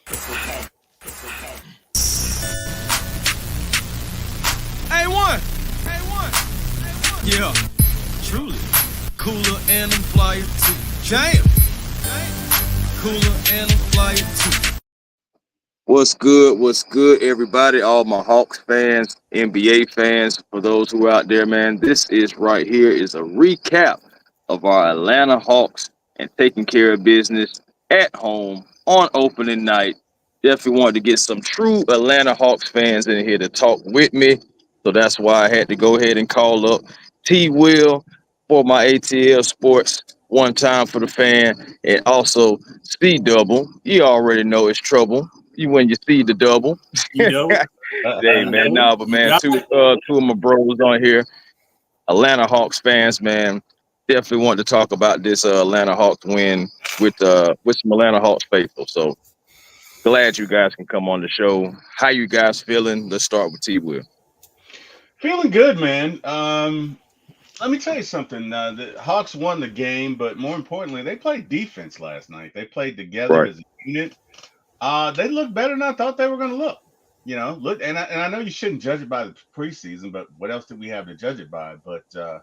A1. A1. Yeah. Truly. Cooler and I'm flyer too. Jam. Cooler and I'm flyer too. What's good? What's good, everybody? All my Hawks fans, NBA fans, for those who are out there, man. This is right here is a recap of our Atlanta Hawks and taking care of business at home on opening night. Definitely wanted to get some true Atlanta Hawks fans in here to talk with me. So that's why I had to go ahead and call up T Will for my ATL Sports one time for the fan, and also C Double. You already know it's trouble when you see the double. You know, Hey man, nah, but you man, got two it. two of my bros on here, Atlanta Hawks fans, man. Definitely want to talk about this Atlanta Hawks win with some Atlanta Hawks faithful. So glad you guys can come on the show. How you guys feeling? Let's start with T Will. Feeling good, man. Let me tell you something. The Hawks won the game, but more importantly, they played defense last night. They played together Right. as a unit. They looked better than I thought they were going to look. Look, and I know you shouldn't judge it by the preseason, but what else did we have to judge it by? But let me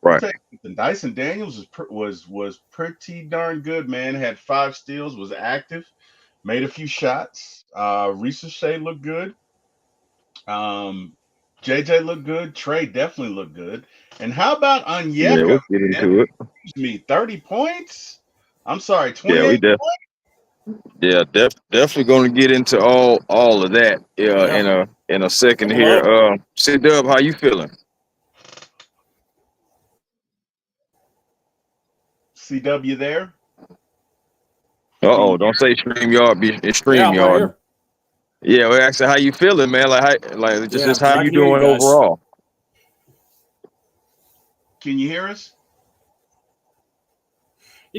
Right. tell you something. Dyson Daniels was pretty darn good, man. Had 5 steals, was active, made a few shots. Reese Shea looked good. Um, JJ looked good. Trey definitely looked good. And how about Yeah, Onyeka? let's get Man, into it. excuse me, 30 points? I'm sorry, Yeah, 28 definitely going to get into all of that. Yeah, Yeah. in a second Double up. here. C Dub, how you feeling? CW there? Don't say StreamYard, be it's Yeah, I'm right StreamYard. here. Yeah, well, actually, how you feeling, man? Yeah, Just how I you can hear you doing guys. overall? Can you hear us?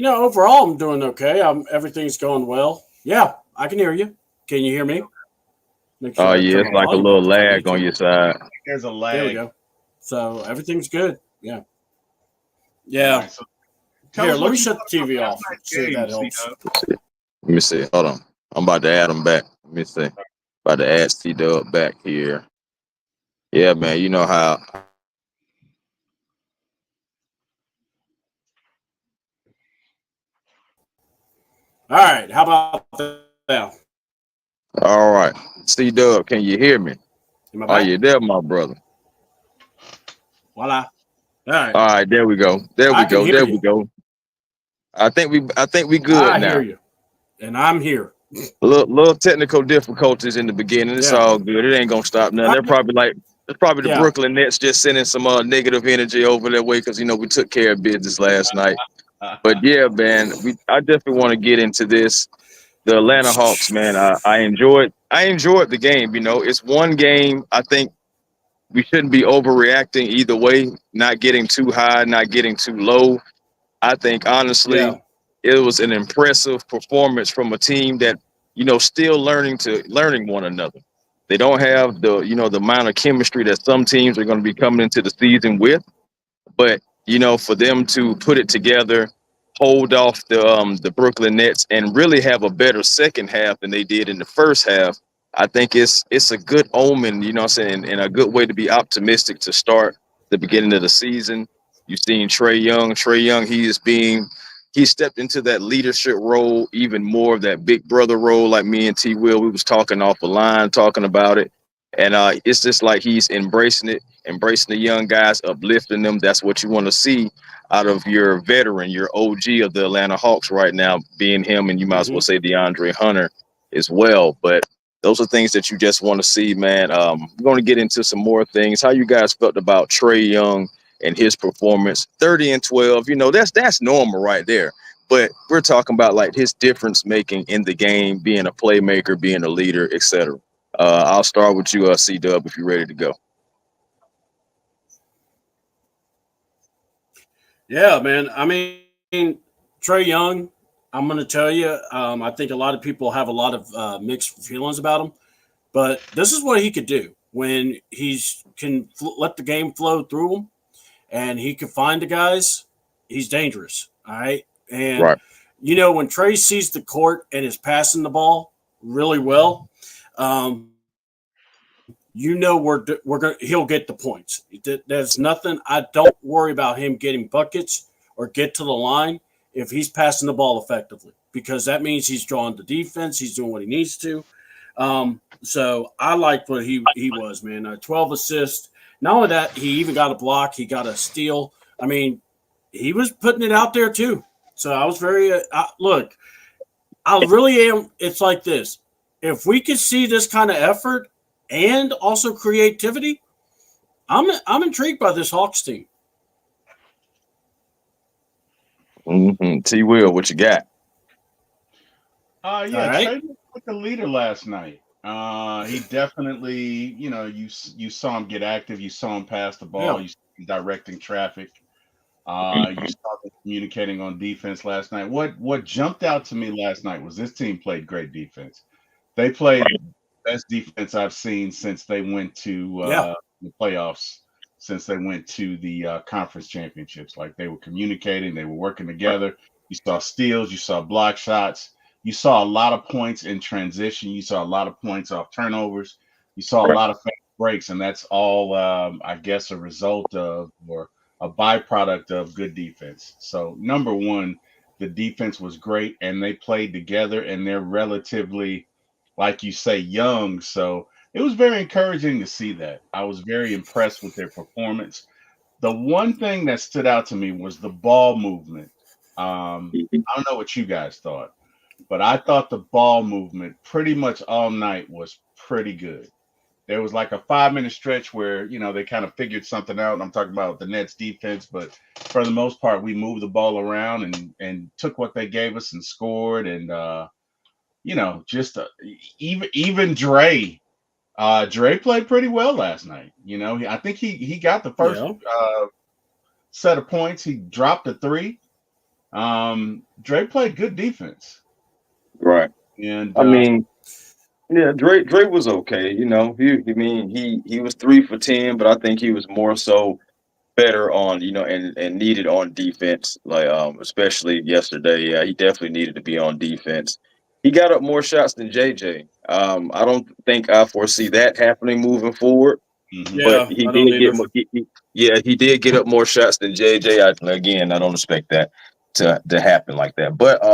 Overall, I'm doing okay. Everything's going well. Yeah, I can hear you. Can you hear me? Make sure Oh, I yeah, turn it's my like a volume little up if I need lag on to. your side. There's a There we lag. go. So everything's good. Yeah. All Yeah. right, so tell Here, us let what me you shut thought the about TV last off. night's See if game, that helps. C-Dub. Let me see. Hold on. I'm about to add them back. Let me see. About to add C Dub back here. Yeah, man, you know how. All right. How about that now? All right. C Dub, can you hear me? Am I Are back? you there, my brother? Voila. All right. All right, there we go. There we I can go. hear There we you. go. I think we good I hear now. you. And I'm here. Little technical difficulties in the beginning. It's Yeah. all good. It ain't gonna stop nothing. I- It's probably the yeah. Brooklyn Nets just sending some negative energy over their way because we took care of business last night. But yeah, man, I definitely want to get into this. The Atlanta Hawks, man. I enjoyed the game. It's one game. I think we shouldn't be overreacting either way. Not getting too high, not getting too low. I think honestly, Yeah. it was an impressive performance from a team that still learning one another. They don't have the amount of chemistry that some teams are going to be coming into the season with, but for them to put it together, hold off the Brooklyn Nets, and really have a better second half than they did in the first half, I think it's a good omen. You know what I'm saying, and a good way to be optimistic to start the beginning of the season. You've seen Trey Young. Trey Young, he stepped into that leadership role, even more of that big brother role, like me and T Will. We was talking off the line, talking about it. And it's just like he's embracing it, embracing the young guys, uplifting them. That's what you want to see out of your veteran, your OG of the Atlanta Hawks right now, being him, and you might as well say DeAndre Hunter as well. But those are things that you just want to see, man. We're going to get into some more things. How you guys felt about Trey Young and his performance? 30 and 12, that's normal right there. But we're talking about like his difference making in the game, being a playmaker, being a leader, etc. I'll start with you, C Dub, if you're ready to go. Yeah, man. I mean, Trey Young, I'm going to tell you, I think a lot of people have a lot of mixed feelings about him, but this is what he could do when he's can let the game flow through him and he can find the guys. He's dangerous. All right. And, Right. when Trey sees the court and is passing the ball, really well, he'll get the points. There's nothing. I don't worry about him getting buckets or get to the line if he's passing the ball effectively, because that means he's drawing the defense. He's doing what he needs to. So I liked what he was, man. 12 assists. Not only that, he even got a block. He got a steal. I mean, he was putting it out there too. So I was very look. I really am. It's like this. If we could see this kind of effort and also creativity, I'm intrigued by this Hawks team. T. Will, what you got? Yeah, right. Trey was with the leader last night. He definitely, you saw him get active. You saw him pass the ball. Yeah. You saw him directing traffic. You saw them communicating on defense last night. What jumped out to me last night was this team played great defense. They played the best defense I've seen since they went to the playoffs, since they went to the conference championships. Like, they were communicating, they were working together. You saw steals, you saw block shots, you saw a lot of points in transition, you saw a lot of points off turnovers, you saw a lot of fast breaks, and that's all, I guess, a result of, or a byproduct of, good defense. So, number one, the defense was great, and they played together, and they're relatively, like you say, young. So it was very encouraging to see that. I was very impressed with their performance. The one thing that stood out to me was the ball movement. I don't know what you guys thought, but I thought the ball movement pretty much all night was pretty good. There was like a 5-minute stretch where, they kind of figured something out. And I'm talking about the Nets defense, but for the most part, we moved the ball around and took what they gave us and scored. And, just even Dre played pretty well last night. I think he got the first set of points. He dropped a 3. Dre played good defense. Right. And I mean, yeah, Dre was okay. He was 3 for 10, but I think he was more so better on, and needed on defense, like especially yesterday. Yeah, he definitely needed to be on defense. He got up more shots than JJ. I don't think I foresee that happening moving forward. Yeah, but he did get up more shots than JJ. I don't expect that to happen like that. But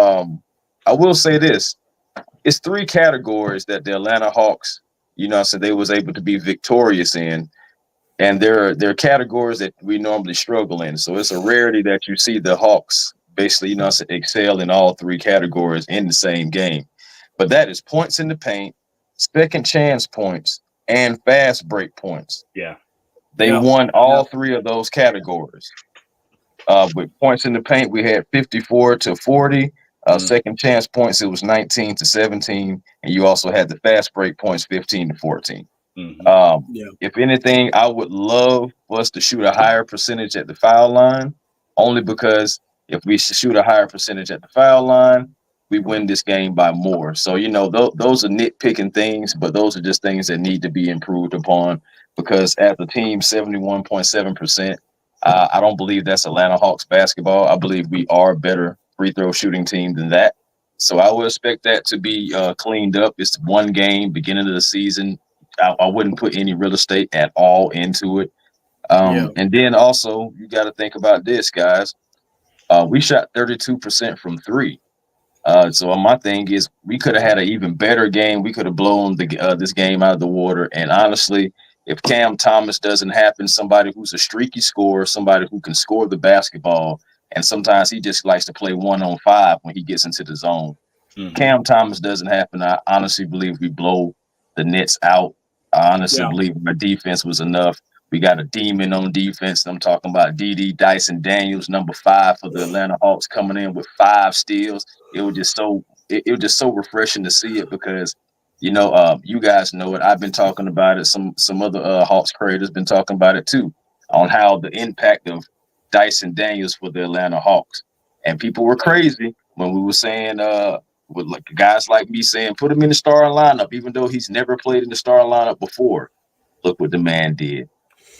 I will say this: it's 3 categories that the Atlanta Hawks, so they was able to be victorious in. And they're categories that we normally struggle in. So it's a rarity that you see the Hawks basically, excel in all 3 categories in the same game. But that is points in the paint, second chance points, and fast break points. Yeah. They won all 3 of those categories. With points in the paint, we had 54-40. Second chance points, it was 19-17. And you also had the fast break points, 15-14. If anything, I would love for us to shoot a higher percentage at the foul line, only because if we shoot a higher percentage at the foul line, we win this game by more. So, those are nitpicking things, but those are just things that need to be improved upon, because as a team, 71.7%, I don't believe that's Atlanta Hawks basketball. I believe we are a better free throw shooting team than that. So I would expect that to be cleaned up. It's one game, beginning of the season. I wouldn't put any real estate at all into it. And then also, you got to think about this, guys. We shot 32% from 3. So my thing is, we could have had an even better game. We could have blown this game out of the water. And honestly, if Cam Thomas doesn't happen, somebody who's a streaky scorer, somebody who can score the basketball, and sometimes he just likes to play 1-on-5 when he gets into the zone. Cam Thomas doesn't happen, I honestly believe we blow the Nets out. I honestly believe our defense was enough. We got a demon on defense. I'm talking about Dyson Daniels, number 5 for the Atlanta Hawks, coming in with 5 steals. It was just so refreshing to see it, because you guys know it. I've been talking about it. Some other Hawks creators been talking about it too, on how the impact of Dyson Daniels for the Atlanta Hawks. And people were crazy when we were saying with like guys like me saying put him in the starting lineup, even though he's never played in the starting lineup before. Look what the man did.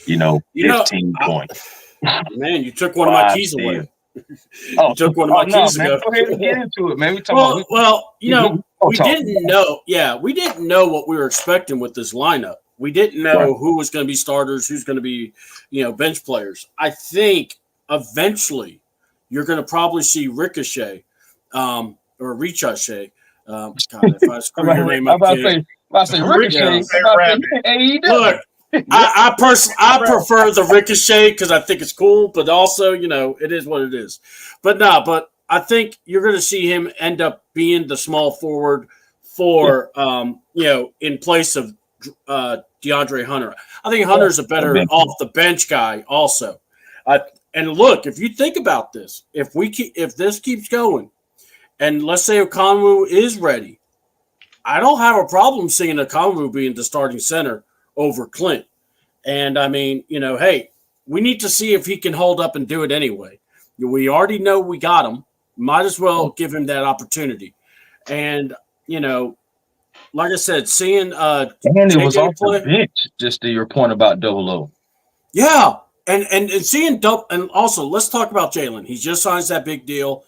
15 points. Man, you took one of my keys away. You took one of my keys man, ago. Go ahead and get into it, man. We talking about we didn't know. Yeah, we didn't know what we were expecting with this lineup. We didn't know who was going to be starters, who's going to be, bench players. I think eventually you're going to probably see Ricochet or Ricochet. God, if I screw your name up, I say Ricochet. Look, I prefer the Ricochet because I think it's cool, but also, it is what it is. But I think you're going to see him end up being the small forward for, in place of DeAndre Hunter. I think Hunter's a better off the bench guy also. And look, if you think about this, if this keeps going, and let's say Okongwu is ready, I don't have a problem seeing Okongwu being the starting center over Clint. And I mean, hey, we need to see if he can hold up and do it anyway. We already know we got him. Might as well give him that opportunity. And, like I said, seeing and it was off the bench, just to your point about Double O. Yeah. And seeing and also let's talk about Jalen. He just signs that big deal.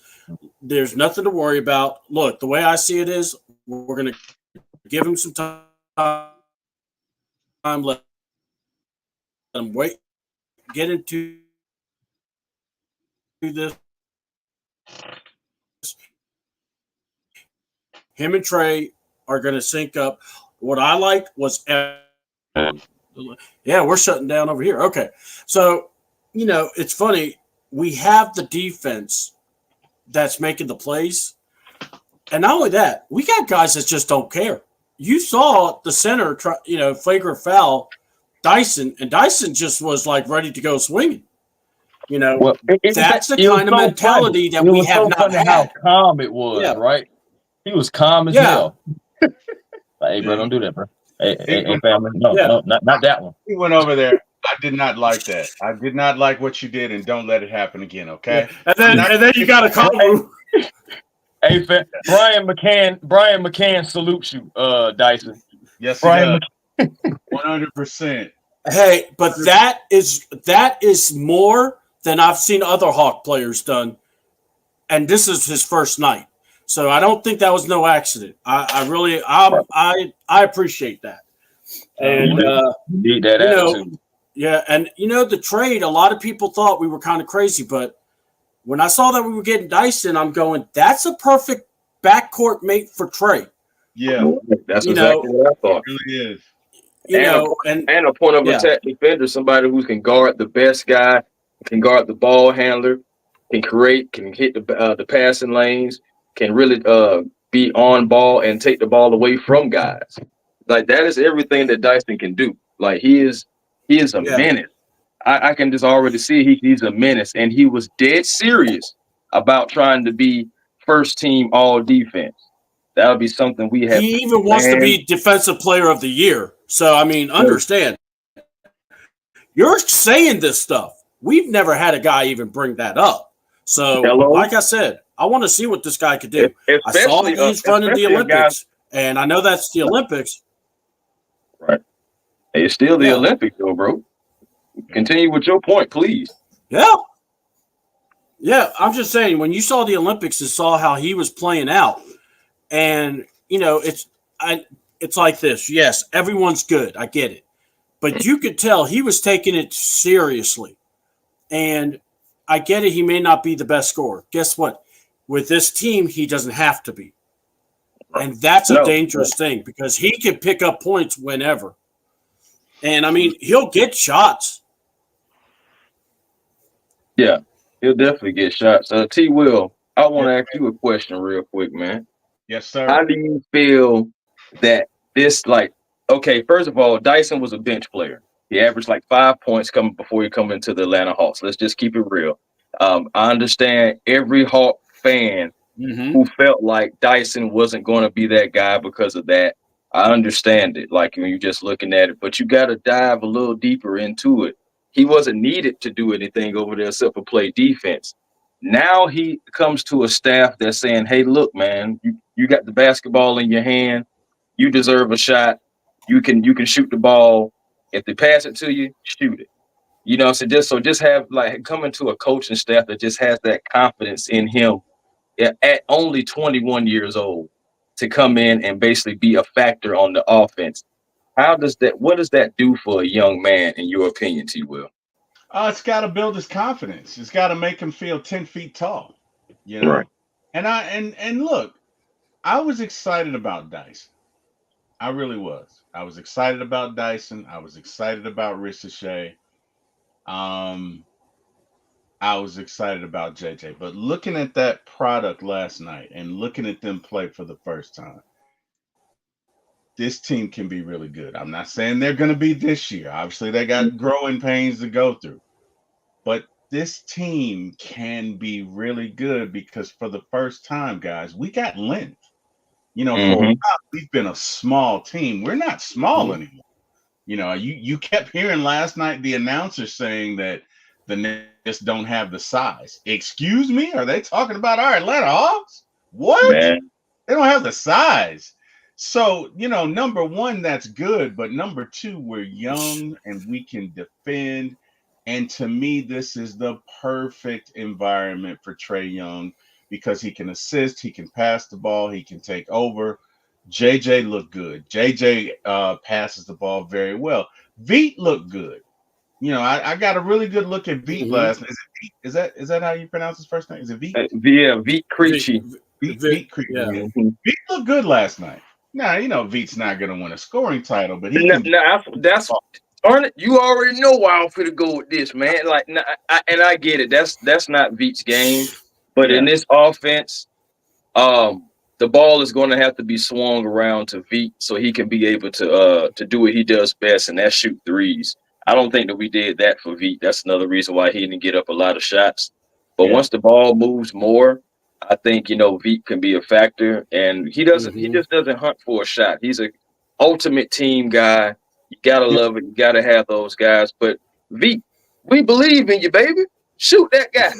There's nothing to worry about. Look, the way I see it is we're going to give him some time, let him wait, get into this. Him and Trey are going to sync up. What I liked was, yeah, we're shutting down over here. Okay. So, it's funny. We have the defense that's making the plays. And not only that, we got guys that just don't care. You saw the center, flagrant foul Dyson, and Dyson just was like ready to go swinging. That's the kind of mentality that we have not had. How calm it was, right? He was calm as hell. Like, hey, bro, don't do that, bro. Hey, family. No, not that one. He went over there. I did not like that. I did not like what you did, and don't let it happen again, okay? And then you got to call him. Hey, Brian McCann salutes you, Dyson. Yes, Brian. 100%. Hey, but that is more than I've seen other Hawk players done, and this is his first night. So I don't think that was no accident. I really appreciate that. And need that attitude. Yeah, and the trade, a lot of people thought we were kind of crazy, but when I saw that we were getting Dyson, I'm going, that's a perfect backcourt mate for Trey. Yeah, that's exactly what I thought. It really is. And a point of attack defender, somebody who can guard the best guy, can guard the ball handler, can create, can hit the passing lanes, can really be on ball and take the ball away from guys. Like, that is everything that Dyson can do. Like, he is a menace. I can just already see he's a menace, and he was dead serious about trying to be first team all defense. That would be something we have. He even wants to be defensive player of the year. So, I mean, understand. You're saying this stuff. We've never had a guy even bring that up. So, like I said, I want to see what this guy could do. I saw that he's running the Olympics, and I know that's the Olympics. Right. It's still the Olympics, though, bro. Continue with your point, please. Yeah. Yeah, I'm just saying, when you saw the Olympics and saw how he was playing out, and, it's like this. Yes, everyone's good. I get it. But you could tell he was taking it seriously. And I get it. He may not be the best scorer. Guess what? With this team, he doesn't have to be. And that's a dangerous thing because he can pick up points whenever. And, I mean, he'll get shots. Yeah, he'll definitely get shots. T. Will, I want to ask you a question real quick, man. Yes, sir. How do you feel that this, okay, first of all, Dyson was a bench player. He averaged 5 points before he come into the Atlanta Hawks. Let's just keep it real. I understand every Hawk fan who felt like Dyson wasn't going to be that guy because of that. I understand it, when you're just looking at it, but you got to dive a little deeper into it. He wasn't needed to do anything over there except for play defense. Now he comes to a staff that's saying, hey, look, man, you got the basketball in your hand. You deserve a shot. You can shoot the ball. If they pass it to you, shoot it. So just have coming to a coaching staff that just has that confidence in him at only 21 years old to come in and basically be a factor on the offense. What does that do for a young man, in your opinion, T. Will? It's got to build his confidence. It's got to make him feel 10 feet tall, you know. Right. And look, I was excited about Dyson. I really was. I was excited about Dyson. I was excited about Ricochet. I was excited about JJ. But looking at that product last night and looking at them play for the first time, this team can be really good. I'm not saying they're going to be this year. Obviously, they got growing pains to go through. But this team can be really good because for the first time, guys, we got length. You know, for a while, we've been a small team. We're not small anymore. You know, you kept hearing last night the announcer saying that the Nets don't have the size. Excuse me? Are they talking about our Atlanta Hawks? What? Man. They don't have the size. So, you know, number one, that's good. But number two, we're young and we can defend. And to me, this is the perfect environment for Trae Young because he can assist, he can pass the ball, he can take over. JJ looked good. JJ passes the ball very well. Veet looked good. You know, I got a really good look at Veet last night. Is that how you pronounce his first name? Is it Veet? Veet Creechy. Veet Creechy. Yeah. Veet looked good last night. Now, you know, Veet's not going to win a scoring title, but he can. That's Arnett, you already know why I'm finna go with this, man. Like, I get it. That's not Veet's game, but in this offense, the ball is going to have to be swung around to Veet so he can be able to do what he does best, and that's shoot threes. I don't think that we did that for Veet. That's another reason why he didn't get up a lot of shots. But once the ball moves more, I think, you know, Veet can be a factor, and he doesn't. He just doesn't hunt for a shot. He's a ultimate team guy. You gotta love it. You gotta have those guys. But Veet, we believe in you, baby. Shoot that guy.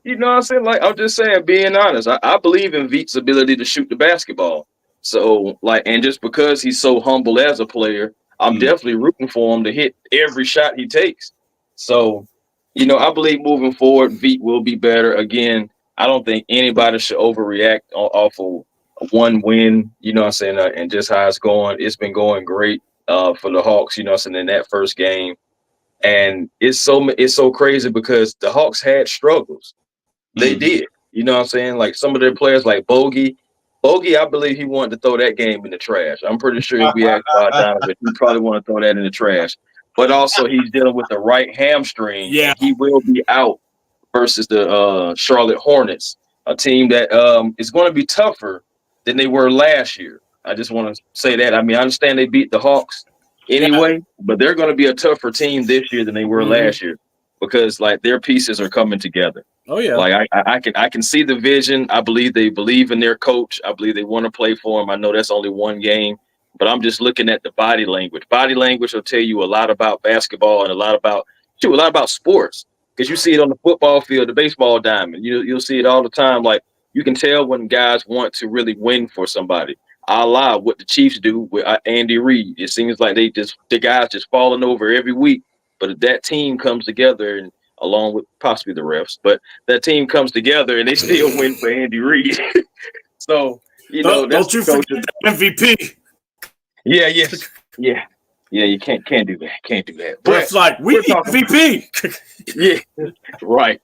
You know what I'm saying? Like, I'm just saying, being honest, I believe in Veet's ability to shoot the basketball. So, like, and just because he's so humble as a player, I'm definitely rooting for him to hit every shot he takes. So, you know, I believe moving forward, Veet will be better. Again, I don't think anybody should overreact off of one win, you know what I'm saying, and just how it's going. It's been going great. For the Hawks, you know, in that first game, and it's so crazy because the Hawks had struggles. They did, you know what I'm saying? Like some of their players, like Bogey, I believe he wanted to throw that game in the trash. I'm pretty sure if we asked about Donovan, he probably want to throw that in the trash. But also, he's dealing with the right hamstring. Yeah, he will be out versus the Charlotte Hornets, a team that is going to be tougher than they were last year. I just want to say that. I mean, I understand they beat the Hawks anyway, but they're going to be a tougher team this year than they were last year because, like, their pieces are coming together. Oh yeah, like I can see the vision. I believe they believe in their coach. I believe they want to play for him. I know that's only one game, but I'm just looking at the body language. Body language will tell you a lot about basketball and a lot about sports because you see it on the football field, the baseball diamond. You'll see it all the time. Like you can tell when guys want to really win for somebody. A la what the Chiefs do with Andy Reid. It seems like the guys just falling over every week. But if that team comes together, and along with possibly the refs, but that team comes together and they still win for Andy Reid. So don't you forget the MVP? Yeah. You can't do that. Can't do that. But it's like we need MVP. Yeah, right,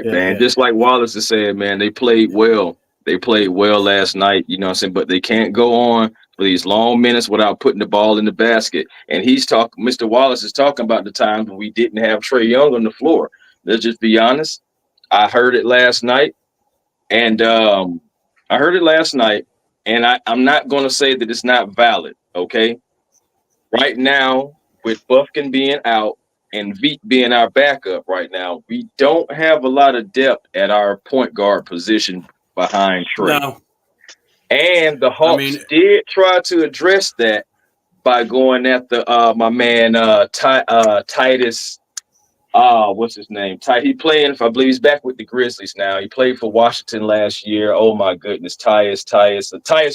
man. Just like Wallace has said, man, they played well. They played well last night, you know what I'm saying? But they can't go on for these long minutes without putting the ball in the basket. And Mr. Wallace is talking about the times when we didn't have Trae Young on the floor. Let's just be honest. I heard it last night. And I'm not going to say that it's not valid, okay? Right now, with Bufkin being out and Veet being our backup right now, we don't have a lot of depth at our point guard position behind Trae. No. And the Hawks did try to address that by going after my man Titus. What's his name? He playing I believe he's back with the Grizzlies now. He played for Washington last year. Oh my goodness, Tyus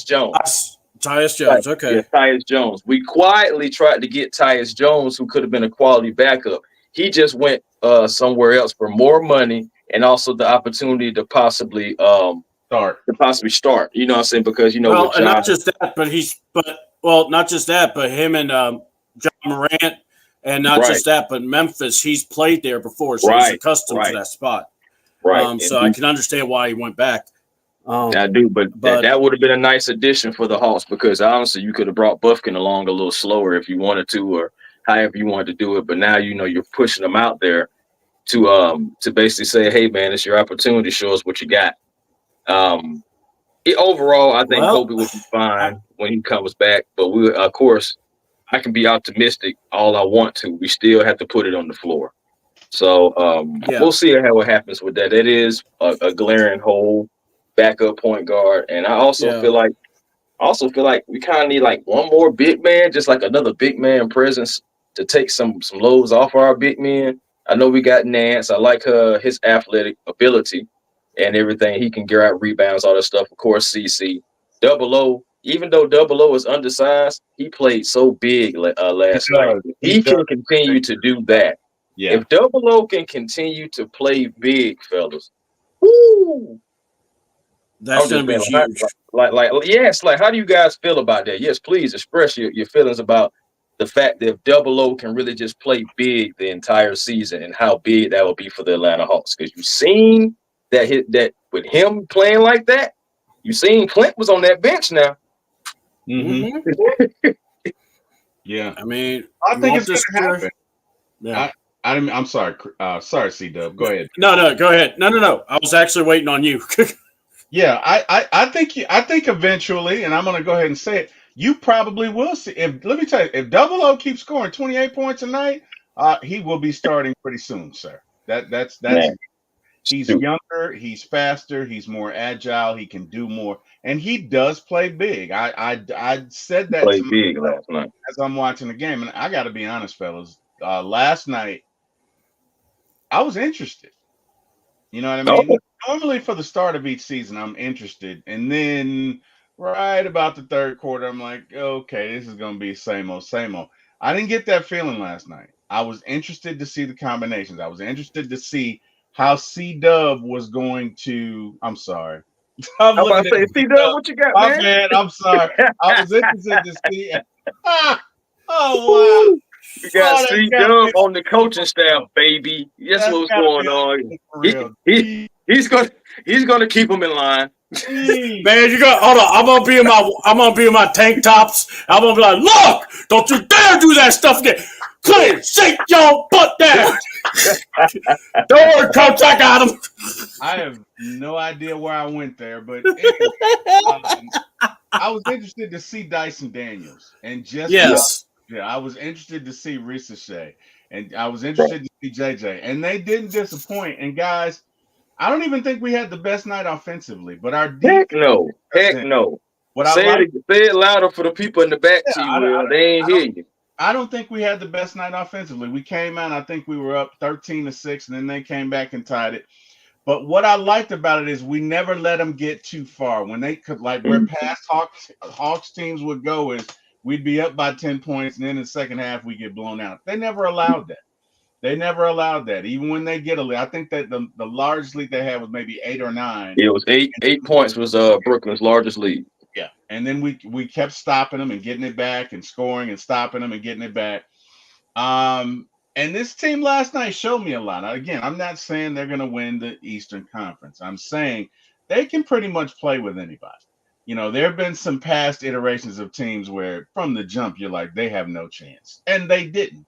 Jones. Tyus Jones, okay. Yeah, Tyus Jones. We quietly tried to get Tyus Jones, who could have been a quality backup. He just went somewhere else for more money and also the opportunity to possibly Start. to possibly start. You know what I'm saying? Because Well, with and John, not just that, not just that, but him and John Morant, and not right, just that, but Memphis. He's played there before, so he's right, accustomed to right, that spot. right. So I can understand why he went back. I do, but But that would have been a nice addition for the Hawks because honestly, you could have brought Buffkin along a little slower if you wanted to, or however you wanted to do it. But now you're pushing them out there to basically say, hey man, it's your opportunity. Show us what you got. Overall, I think well, Kobe will be fine when he comes back. But we, of course, I can be optimistic all I want to. We still have to put it on the floor. So yeah, we'll see how it happens with that. It is a glaring hole, backup point guard, and I also yeah. feel like we kind of need like one more big man, just like another big man presence to take some loads off our big men. I know we got Nance. I like his athletic ability and everything. He can get out rebounds, all that stuff. Of course, CC. Double O, even though Double O is undersized, he played so big last night. does. If He he does. can continue to do that, Yeah. if Double O can continue to play big, fellas, woo! That's I'm going just to be saying, huge. yes, like, how do you guys feel about that? Yes, please express your feelings about the fact that if Double O can really just play big the entire season and how big that will be for the Atlanta Hawks. Because you've seen that with him playing like that, you've seen Clint was on that bench now. Mm-hmm. Mhm. Yeah. I mean, I you think want it's this going to career? happen. Yeah. I'm sorry. Sorry, C-Dub. Go ahead. No, go ahead. No. I was actually waiting on you. Yeah, I think eventually, and I'm going to go ahead and say it. You probably will see. Let me tell you, if Double O keeps scoring 28 points a night, he will be starting pretty soon, sir. That's Man, he's shoot. younger, he's faster, he's more agile, he can do more, and he does play big. I said that Play to big myself last night. as I'm watching the game, and I got to be honest, fellas. Last night I was interested. You know what I Oh, mean? Normally for the start of each season, I'm interested. And then right about the third quarter, I'm like, okay, this is going to be same old, same old. I didn't get that feeling last night. I was interested to see the combinations. I was interested to see how C Dub was going to. I'm sorry. I'm I'm about looking to at say, C C Dub, Dub. what you got, My man? man, I'm sorry. I was interested to see. Oh, wow. We got Oh, that's C got to Dub be on the coaching for staff, real. baby. That's That's what's got to be going on. for He, real. he, he's gonna keep him in line. Jeez. Man, you got hold on. I'm gonna be in my tank tops. I'm gonna be like, look, don't you dare do that stuff again. Clean, shake your butt down. Don't worry, coach, I got him. I have no idea where I went there, but anyway, I was interested to see Dyson Daniels and just Yes. I was interested to see Ricochet and I was interested to see JJ, and they didn't disappoint. And guys, I don't even think we had the best night offensively, but our defense. Heck no. Heck no. What I Say like, it louder for the people in the back, yeah, T. Will. They ain't hear you. I don't think we had the best night offensively. We came out, I think we were up 13-6, and then they came back and tied it. But what I liked about it is we never let them get too far. When they could, like where past Hawks teams would go is we'd be up by 10 points, and then in the second half we get blown out. They never allowed that. They never allowed that. Even when they get a lead, I think that the largest lead they had was maybe 8 or 9. It was 8 points was Brooklyn's largest lead. Yeah, and then we kept stopping them and getting it back and scoring and stopping them and getting it back. And this team last night showed me a lot. Again, I'm not saying they're going to win the Eastern Conference. I'm saying they can pretty much play with anybody. You know, there have been some past iterations of teams where from the jump you're like, they have no chance. And they didn't.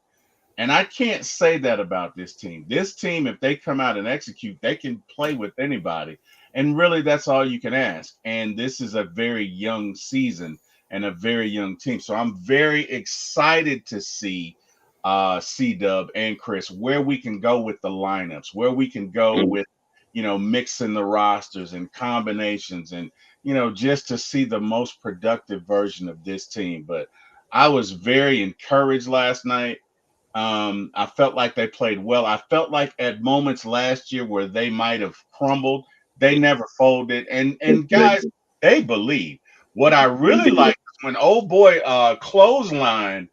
And I can't say that about this team. This team, if they come out and execute, they can play with anybody. And really, that's all you can ask. And this is a very young season and a very young team. So I'm very excited to see C-Dub and Chris, where we can go with the lineups, where we can go with, mixing the rosters and combinations and, just to see the most productive version of this team. But I was very encouraged last night. I felt like they played well. I felt like at moments last year where they might have crumbled, they never folded. And guys, they believe. What I really liked was when old boy clothesline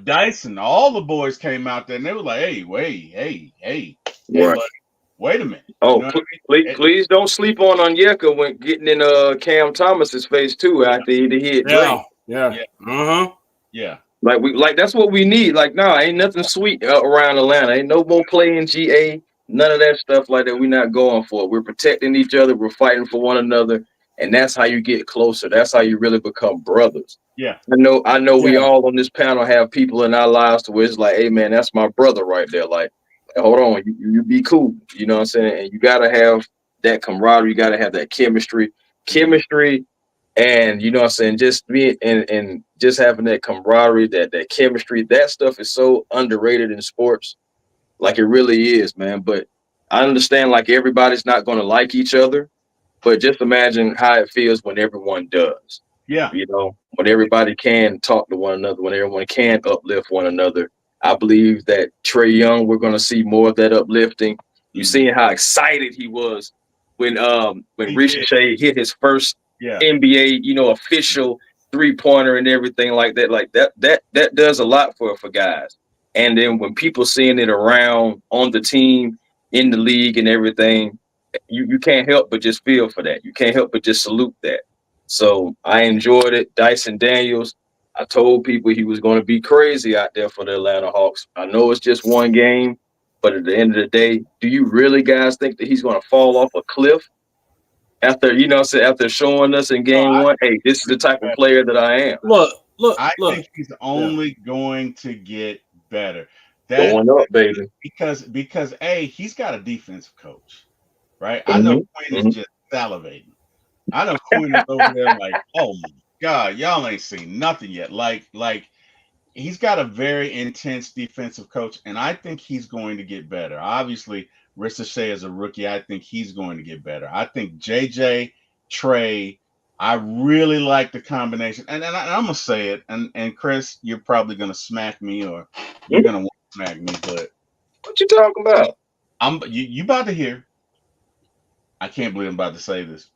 Dyson, all the boys came out there and they were like, hey, Right. buddy, wait a minute. Oh, You know what I please, mean? please don't sleep on Onyeka when getting in Cam Thomas's face too after he hit Drake. Yeah. Uh-huh. Yeah. Like that's what we need. Like, nah, ain't nothing sweet around Atlanta. Ain't no more playing GA. None of that stuff like that. We're not going for it. We're protecting each other. We're fighting for one another, and that's how you get closer. That's how you really become brothers. Yeah. I know. We Yeah. all on this panel have people in our lives to where it's like, hey man, that's my brother right there. Like, hold on, you be cool. You know what I'm saying? And you gotta have that camaraderie. You gotta have that chemistry. And you know what I'm saying, just being and just having that camaraderie, that chemistry, that stuff is so underrated in sports. Like it really is, man. But I understand like everybody's not gonna like each other, but just imagine how it feels when everyone does. Yeah. You know, when everybody can talk to one another, when everyone can uplift one another. I believe that Trae Young, we're gonna see more of that uplifting. You seeing how excited he was when Ricochet hit his first NBA, official 3-pointer and everything like that. Like that does a lot for guys. And then when people seeing it around on the team, in the league and everything, you can't help but just feel for that. You can't help but just salute that. So I enjoyed it. Dyson Daniels, I told people he was going to be crazy out there for the Atlanta Hawks. I know it's just one game, but at the end of the day, do you really guys think that he's going to fall off a cliff? After after showing us in game one, hey, this is the type of player that I am. Look. I think he's only going to get better. Going up, baby. Because he's got a defensive coach, right? I know Quinn is just salivating. I know Quinn is over there like, oh my God, y'all ain't seen nothing yet. Like he's got a very intense defensive coach, and I think he's going to get better. Obviously, Ricochet is a rookie. I think he's going to get better. I think JJ, Trae, I really like the combination. And I'm going to say it, and Chris, you're probably going to smack me or you're going to want to smack me, but what you talking about? You about to hear. I can't believe I'm about to say this.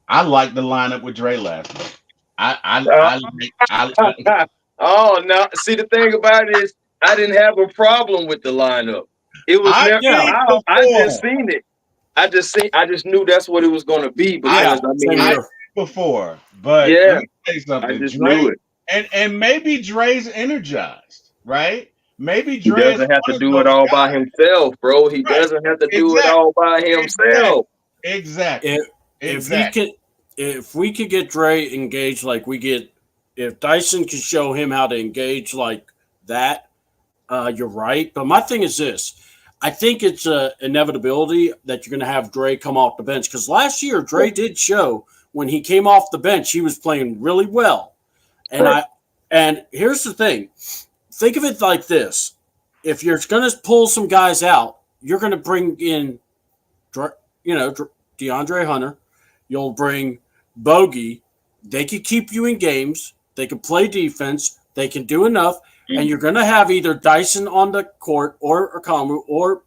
I like the lineup with Dre last night. Oh, no. See, the thing about it is I didn't have a problem with the lineup. It was I just seen it. I just knew that's what it was going to be because before. But let me say something. I just knew it. And maybe Dre's energized, right? Maybe Dre doesn't have to do it all by himself, bro. He doesn't have to do it all by himself. Exactly. If we could get Dre engaged like we get, if Dyson could show him how to engage like that, you're right. But my thing is this. I think it's an inevitability that you're going to have Dre come off the bench because last year Dre did show when he came off the bench, he was playing really well. And here's the thing. Think of it like this. If you're going to pull some guys out, you're going to bring in, DeAndre Hunter. You'll bring Bogey. They can keep you in games. They can play defense. They can do enough. And you're going to have either Dyson on the court or Okongwu or,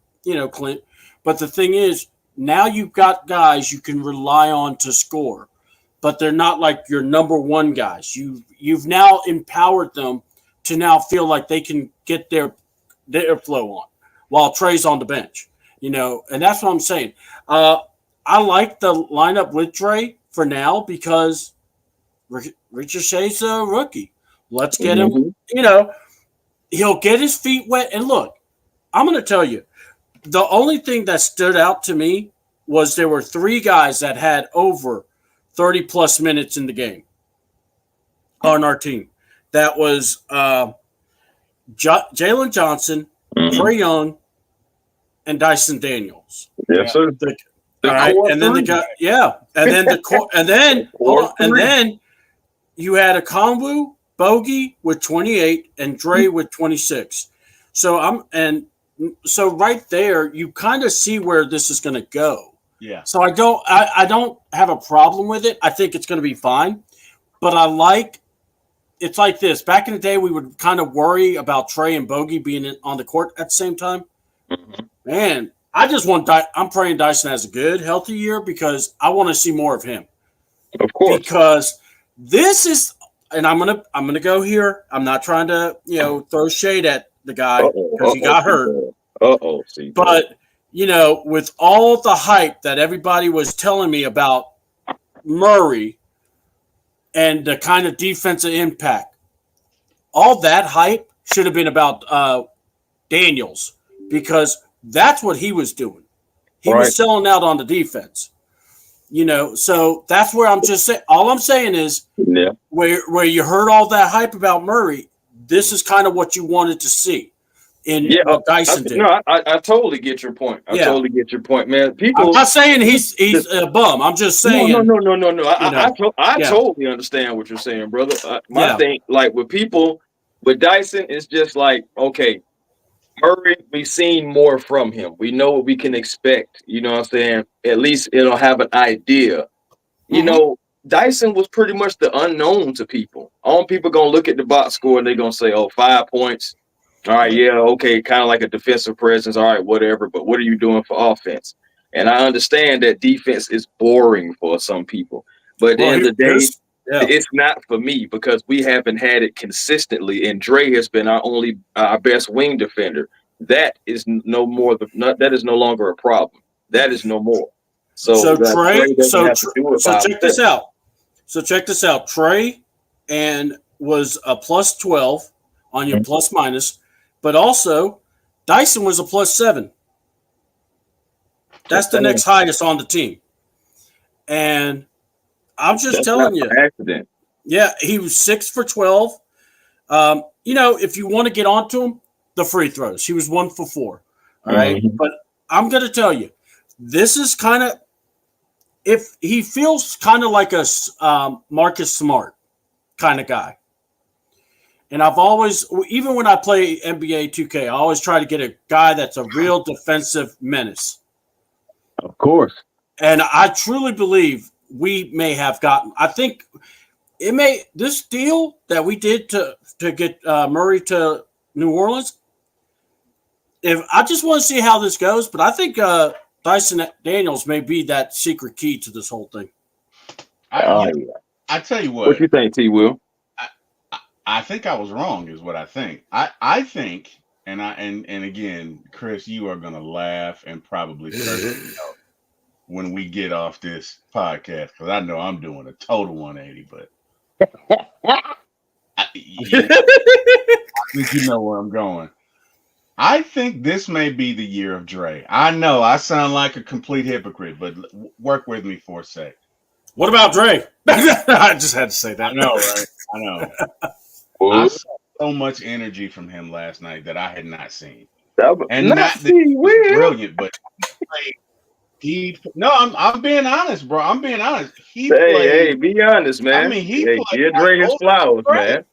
Clint. But the thing is, now you've got guys you can rely on to score. But they're not like your number one guys. You've now empowered them to now feel like they can get their flow on while Trey's on the bench. And that's what I'm saying. I like the lineup with Trey for now because Ricochet's a rookie. Let's get him, he'll get his feet wet. And look, I'm going to tell you, the only thing that stood out to me was there were 3 guys that had over 30-plus minutes in the game on our team. That was Jalen Johnson, Trae Young, and Dyson Daniels. Yes, sir. All right, and then and then you had Okongwu, Bogey with 28, and Dre with 26. So right there, you kind of see where this is going to go. Yeah. So I don't have a problem with it. I think it's going to be fine, but it's like this. Back in the day, we would kind of worry about Trey and Bogey being on the court at the same time. Mm-hmm. Man, I'm praying Dyson has a good, healthy year because I want to see more of him. Of course. Because this is, and I'm gonna go here. I'm not trying to throw shade at the guy because he got hurt. See, but with all the hype that everybody was telling me about Murray and the kind of defensive impact, all that hype should have been about Daniels, because that's what he was doing. He was selling out on the defense. So that's where I'm just saying. All I'm saying is, where you heard all that hype about Murray, this is kind of what you wanted to see in what Dyson did. No, I totally get your point. I totally get your point, man. I'm not saying he's a bum. I'm just saying. No. I totally understand what you're saying, brother. My thing, like with people, with Dyson, it's just like, okay, Murray, we've seen more from him. We know what we can expect. You know what I'm saying? At least it'll have an idea. Dyson was pretty much the unknown to people. All people going to look at the box score and they're going to say, 5 points. All right, yeah, okay, kind of like a defensive presence. All right, whatever. But what are you doing for offense? And I understand that defense is boring for some people. But at the end of the day, it's not for me, because we haven't had it consistently, and Dre has been our best wing defender. That is no longer a problem. That is no more. So Trey, check this out. So check this out. Trey was a plus 12 on your plus minus, but also Dyson was a plus 7. That's the next highest on the team. And I'm just telling you. Accident. Yeah, he was 6 for 12. If you want to get onto him, the free throws. He was 1 for 4. All right. But I'm going to tell you, this is kind of, if he feels kind of like a Marcus Smart kind of guy. And I've always, even when I play NBA 2K, I always try to get a guy that's a real defensive menace. Of course. And I truly believe we may have gotten, I think this deal that we did to get Murray to New Orleans, I just want to see how this goes, but I think Dyson Daniels may be that secret key to this whole thing. I tell you what. What you think, T. Will? I think I was wrong, is what I think. I think, and again, Chris, you are gonna laugh and probably start when we get off this podcast, because I know I'm doing a total 180, but I think you know where I'm going. I think this may be the year of Dre. I know I sound like a complete hypocrite, but work with me for a sec. What about Dre? I just had to say that. I know, right? I know. I saw so much energy from him last night that I had not seen. And not that he was brilliant, but I'm being honest, bro. I'm being honest. Hey, be honest, man. I mean, give Dre his flowers, man.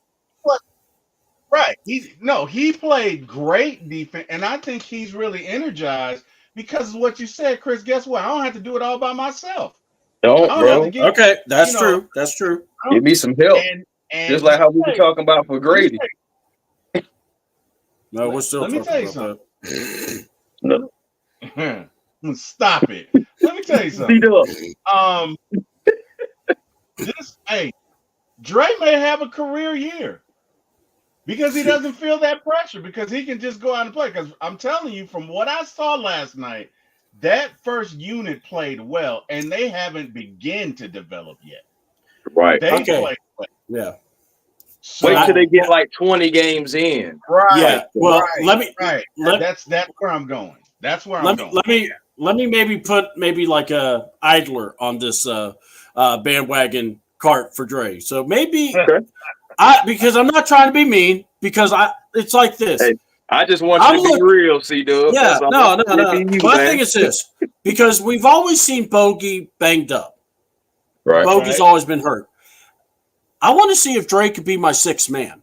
Right. He played great defense, and I think he's really energized because of what you said, Chris. Guess what? I don't have to do it all by myself. Bro. Okay, that's true. That's true. Give me some help. And just like how we were talking about for Grady. No, we're still talking about that. No. Stop it. Let me tell you something. Dre may have a career year because he doesn't feel that pressure, because he can just go out and play. Because I'm telling you, from what I saw last night, that first unit played well, and they haven't begun to develop yet. Right. They played well. Yeah. So wait till they get like 20 games in. Right. Yeah. Well, that's where I'm going. That's where I'm going. Let me maybe put like a idler on this bandwagon cart for Dre. So maybe because I'm not trying to be mean, because it's like this. Hey, I just want you to be real, C-Dub. Yeah, no. But I think it's this, because we've always seen Bogey banged up. Right. Bogey's always been hurt. I want to see if Dre could be my sixth man.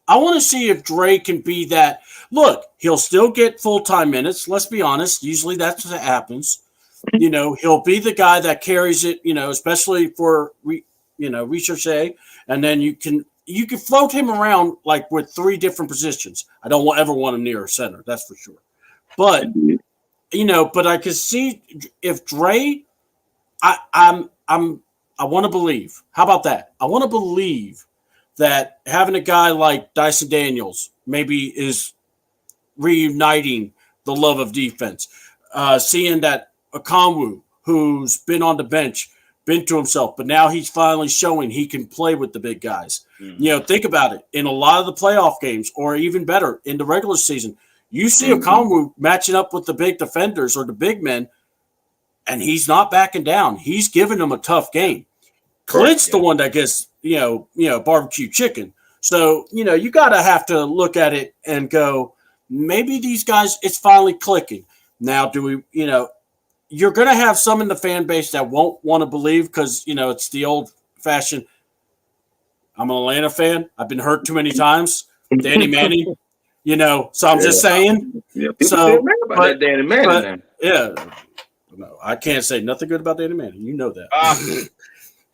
I want to see if Dre can be that. Look, he'll still get full-time minutes. Let's be honest. Usually that's what happens. He'll be the guy that carries it, especially for, Ricochet. And then you can float him around like with 3 different positions. I don't ever want him near a center. That's for sure. But, but I could see if Dre, I want to believe. How about that? I want to believe that having a guy like Dyson Daniels maybe is reuniting the love of defense. Seeing that Okongwu, who's been on the bench, been to himself, but now he's finally showing he can play with the big guys. Think about it. In a lot of the playoff games, or even better, in the regular season, you see Okongwu matching up with the big defenders or the big men, and he's not backing down. He's giving them a tough game. Clint's the one that gets, barbecue chicken. So, you got to have to look at it and go, maybe these guys, it's finally clicking. Now, do we, you're going to have some in the fan base that won't want to believe because, it's the old fashioned, I'm an Atlanta fan. I've been hurt too many times. Danny Manning, so I'm just saying. Yeah, people still mad about that Danny Manning. Yeah. No, I can't say nothing good about Danny Manning. You know that.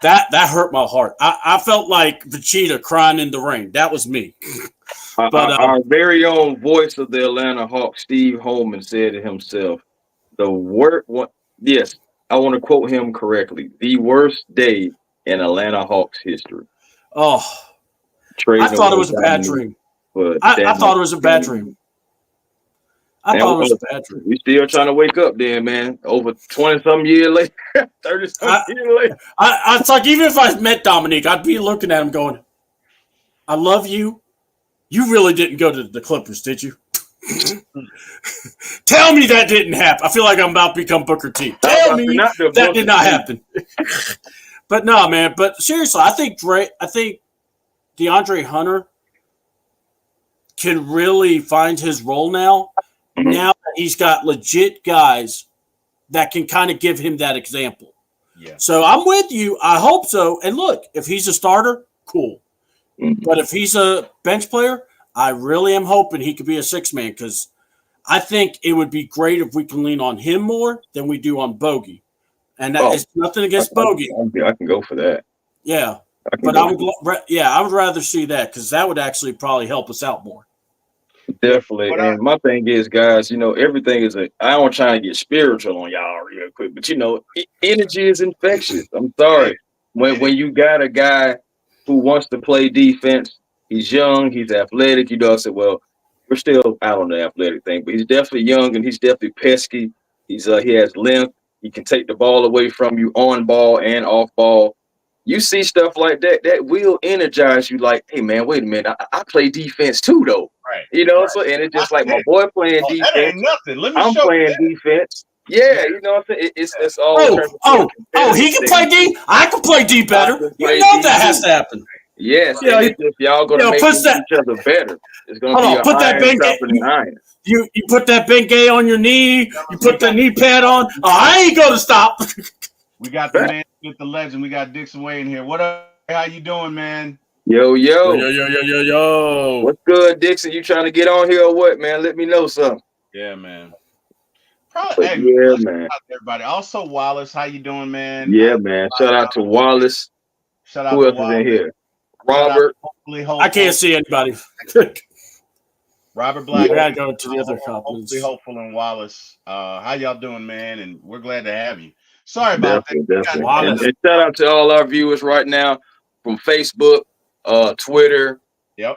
That hurt my heart. I felt like Vegeta crying in the rain. That was me. But our very own voice of the Atlanta Hawks, Steve Holman, said it himself. Yes, I want to quote him correctly. The worst day in Atlanta Hawks history. Oh, I thought it was a bad dream. I thought it was a bad dream. I thought it was a bad dream. We still trying to wake up then, man. Over 20-some years later, 30-some years later. It's like even if I met Dominique, I'd be looking at him going, I love you. You really didn't go to the Clippers, did you? Tell me that didn't happen. I feel like I'm about to become Booker T. Tell me that did not happen. But no, man. But seriously, I think DeAndre Hunter can really find his role now. Now that he's got legit guys that can kind of give him that example. Yeah. So I'm with you. I hope so. And look, if he's a starter, cool. But if he's a bench player, I really am hoping he could be a six-man because I think it would be great if we can lean on him more than we do on Bogey. And that is nothing against Bogey. I can go for that. Yeah. But I would rather see that because that would actually probably help us out more. Definitely. And my thing is, guys, everything is I don't try to get spiritual on y'all real quick, but energy is infectious. I'm sorry. When you got a guy who wants to play defense, he's young, he's athletic, I said, well, we're still out on the athletic thing, but he's definitely young and he's definitely pesky. He has length. He can take the ball away from you on ball and off ball. You see stuff like that will energize you like, hey, man, wait a minute. I play defense too, though. Right. So, and it's just like my boy playing defense. That ain't nothing. Let me I'm show playing you defense. Yeah, you know what I'm saying? It's all. He can play D. I can play D better. You know that has to happen. Yes. If y'all going to make each other better, it's going to be a iron sharpening iron. You put that Bengay on your knee. You put the knee pad on. Oh, I ain't going to stop. We got the man with the legend. We got Dixon Wade in here. What up? How you doing, man? Yo. Yo. What's good, Dixon? You trying to get on here or what, man? Let me know something. Yeah, man. Man. Everybody. Also, Wallace, how you doing, man? Yeah, man. Shout out to Wallace. Shout out Who to else Wallace. is in here? Robert. I can't see anybody. Robert Black. I gotta go to the other compliments. Hopefully, Hopeful and Wallace. How y'all doing, man? And we're glad to have you. Sorry about that. Definitely. And shout out to all our viewers right now from Facebook, Twitter,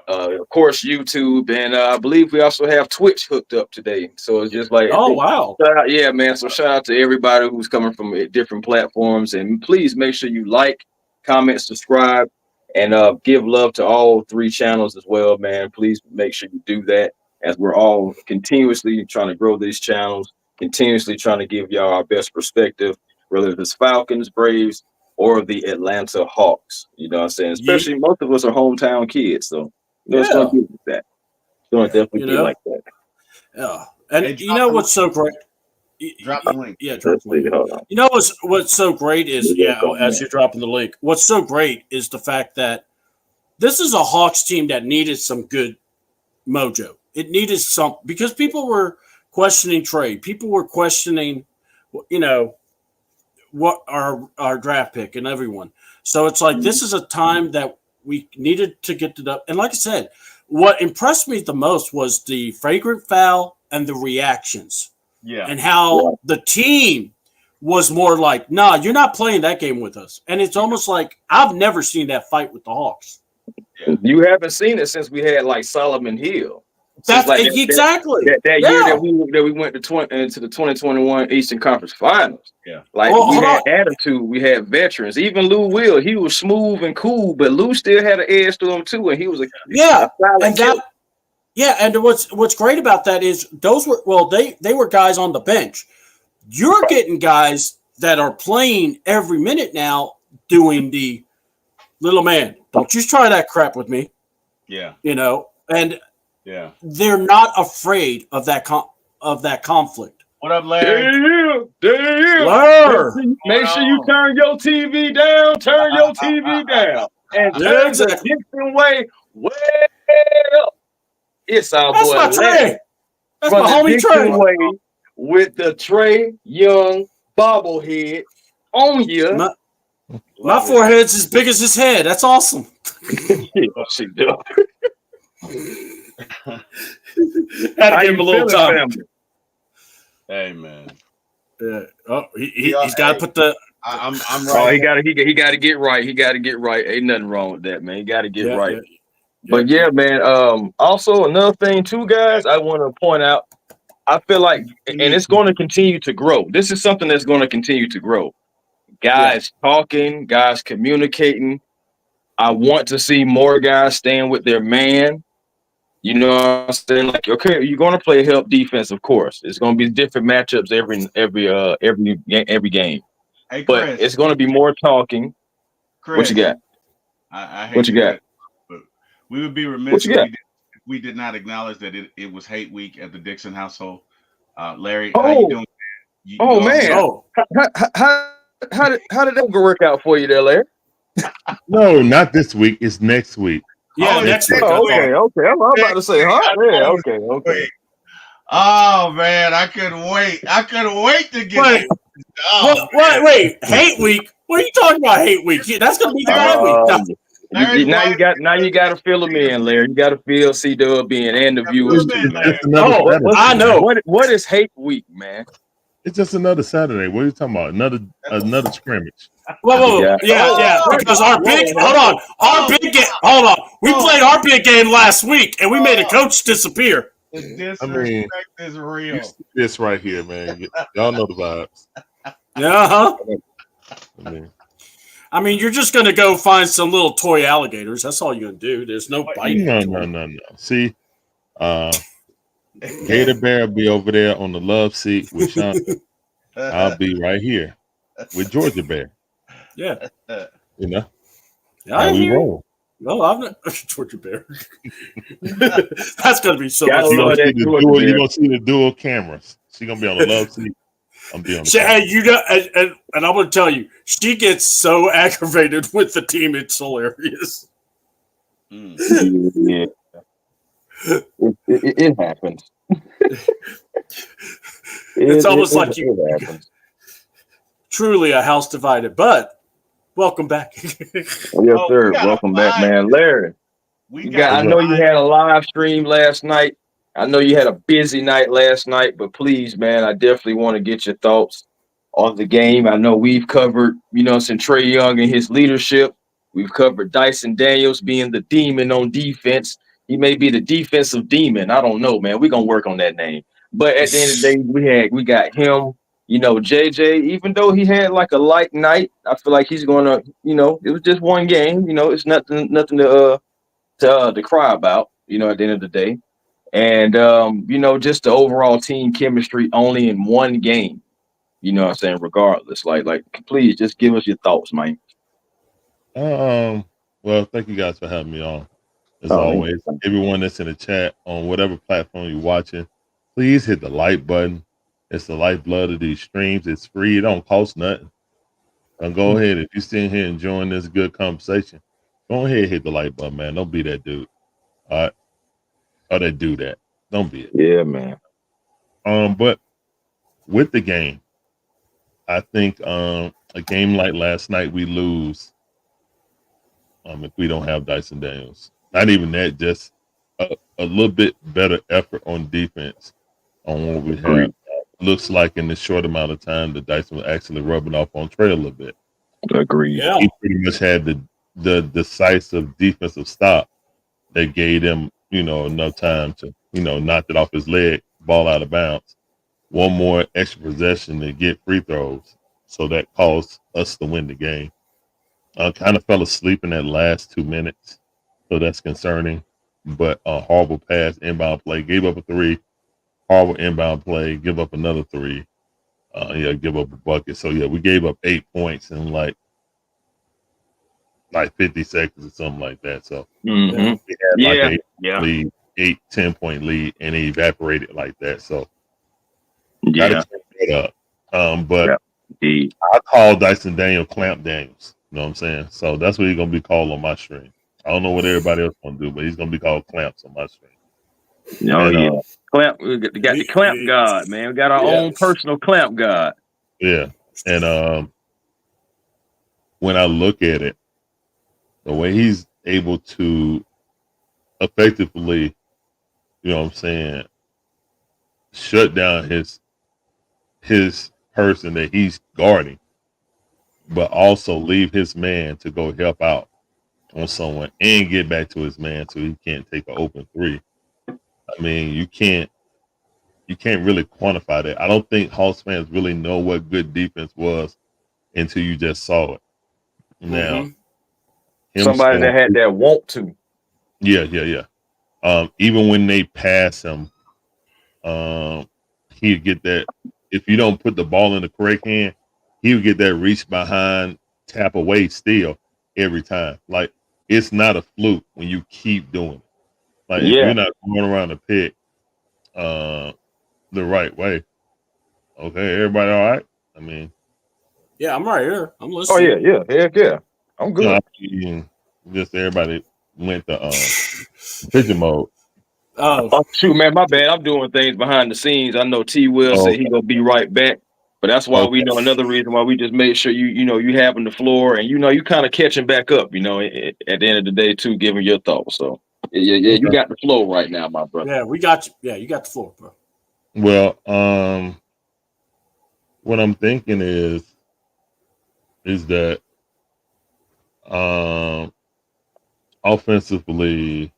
of course, YouTube, and I believe we also have Twitch hooked up today. So it's just like, wow. Yeah, man. So shout out to everybody who's coming from different platforms, and please make sure you like, comment, subscribe, and give love to all 3 channels as well, man. Please make sure you do that as we're all continuously trying to grow these channels, continuously trying to give y'all our best perspective, whether it's Falcons, Braves, or the Atlanta Hawks. You know what I'm saying? Especially most of us are hometown kids, so it's going to be like that. It's going to definitely be like that. Yeah. And you know what's so great? Drop the link. Yeah, drop the link. You know what's so great is, as you're dropping the link, what's so great is the fact that this is a Hawks team that needed some good mojo. It needed some, because people were questioning trade. People were questioning, what our draft pick and everyone. So it's like, this is a time that we needed to get it up. And like I said, what impressed me the most was the flagrant foul and the reactions. Yeah. And how the team was more like, nah, you're not playing that game with us. And it's almost like I've never seen that fight with the Hawks. You haven't seen it since we had like Solomon Hill. That's like exactly that year that we went to into the 2021 Eastern Conference Finals. Yeah. Like we had attitude, we had veterans. Even Lou Will, he was smooth and cool, but Lou still had an edge to him too, and he was a and that. Yeah, and what's great about that is those were they were guys on the bench. You're getting guys that are playing every minute now, doing the little man. Don't you try that crap with me. Yeah. And yeah, they're not afraid of that conflict. What up, Larry? Make sure you turn your TV down. Turn your TV down, and turn the Dixon way up. It's our That's boy my Trey. That's my homie Trey. Way with the Trey Young bobblehead on you. My forehead's as big as his head. That's awesome. She do. Had to give him a little time. Family? Hey, man. Yeah. Oh, he's got to put the. I'm right. Oh, he got to get right. He got to get right. Ain't nothing wrong with that, man. He got to get right. Yeah. But yeah, man. Also, another thing, too, guys. I want to point out. I feel like, and it's going to continue to grow. This is something that's going to continue to grow. Guys talking, guys communicating. I want to see more guys staying with their man. You know what I'm saying? Like, okay, you're going to play help defense, of course. It's going to be different matchups every game. Hey, Chris, but it's going to be more talking. Chris, what you got? I hate what you got? But we would be remiss if we did not acknowledge that it was hate week at the Dixon household. Larry, how you doing? How did that work out for you there, Larry? No, not this week. It's next week. Yeah, next week. Okay. I'm about to say, huh? Yeah, okay. Oh man, I couldn't wait. To get. Wait. Hate week? What are you talking about? Hate week? That's gonna be the bad week. Now you got to fill them in, Larry. You got to fill C-Dub in and the viewers. I know. What is hate week, man? It's just another Saturday. What are you talking about? Another scrimmage. Whoa. Yeah. Because our big game. We played our big game last week, and we made a coach disappear. The disrespect is real. This right here, man. Y'all know the vibes. I mean, you're just gonna go find some little toy alligators. That's all you're gonna do. There's no biting. No. See, Gator Bear will be over there on the love seat with Sean. I'll be right here with Georgia Bear. Yeah. You know? Yeah, we roll. No, I'm not Georgia Bear. That's gonna be so much fun. You're gonna see the dual cameras. She's gonna be on the love seat. I'm be on the and I'm gonna tell you, she gets so aggravated with the team, it's hilarious. Yeah. It happens. It's almost like you truly a house divided. But welcome back. Yes, sir. Welcome back, man. Larry, I know you had a live stream last night. I know you had a busy night last night, but please, man, I definitely want to get your thoughts on the game. I know we've covered, some Trey Young and his leadership. We've covered Dyson Daniels being the demon on defense. He may be the defensive demon. I don't know, man. We're going to work on that name. But at the end of the day, we got him, JJ, even though he had like a light night, I feel like he's going to, it was just one game. It's nothing to cry about, at the end of the day. And, just the overall team chemistry only in one game, what I'm saying, regardless. Like, please just give us your thoughts, man. Well, thank you guys for having me on. As always, everyone that's in the chat on whatever platform you're watching, please hit the like button. It's the lifeblood of these streams. It's free. It don't cost nothing. Go ahead. If you're sitting here enjoying this good conversation, go ahead and hit the like button, man. Don't be that dude. All right. Or they do that. Don't be it. Yeah, man. But with the game, I think a game like last night we lose if we don't have Dyson Daniels. Not even that, just a little bit better effort on defense on what we have. Looks like in this short amount of time that Dyson was actually rubbing off on Trey a little bit. Agreed. Yeah. He pretty much had the decisive defensive stop that gave them, enough time to knocked it off his leg, ball out of bounds. One more extra possession to get free throws. So that caused us to win the game. Kind of fell asleep in that last 2 minutes. So that's concerning. But a horrible pass, inbound play, gave up a 3. Horrible inbound play, give up another 3. Give up a bucket. So yeah, we gave up 8 points in like 50 seconds or something like that. So we had like lead, 8-10 point lead, and it evaporated like that. So gotta check that up. But I call Dyson Daniel Clamp Daniels. You know what I'm saying? So that's what he's gonna be called on my stream. I don't know what everybody else gonna do, but he's gonna be called Clamps on my stream. Clamp. We got the Clamp God, man. We got our own personal Clamp God. Yeah, and when I look at it, the way he's able to effectively, shut down his person that he's guarding, but also leave his man to go help out on someone and get back to his man so he can't take an open 3. I mean, you can't really quantify that. I don't think Hawks fans really know what good defense was until you just saw it. Now, somebody that had that want to. Yeah. Even when they pass him, he'd get that. If you don't put the ball in the correct hand, he would get that reach behind, tap away still every time. Like, it's not a fluke when you keep doing it. Like, if you're not going around the pick the right way. Okay, everybody all right? I mean, yeah, I'm right here. I'm listening. Oh yeah, heck yeah, I'm good. Just everybody went to pigeon mode. Oh shoot, man, my bad. I'm doing things behind the scenes. I know T. Will said he gonna be right back, but that's why we know another reason why we just made sure you having the floor and you kind of catching back up. At the end of the day too, giving your thoughts. So yeah, you got the flow right now, my brother. Yeah, we got you. Yeah, you got the floor, bro. Well, what I'm thinking is that offensively,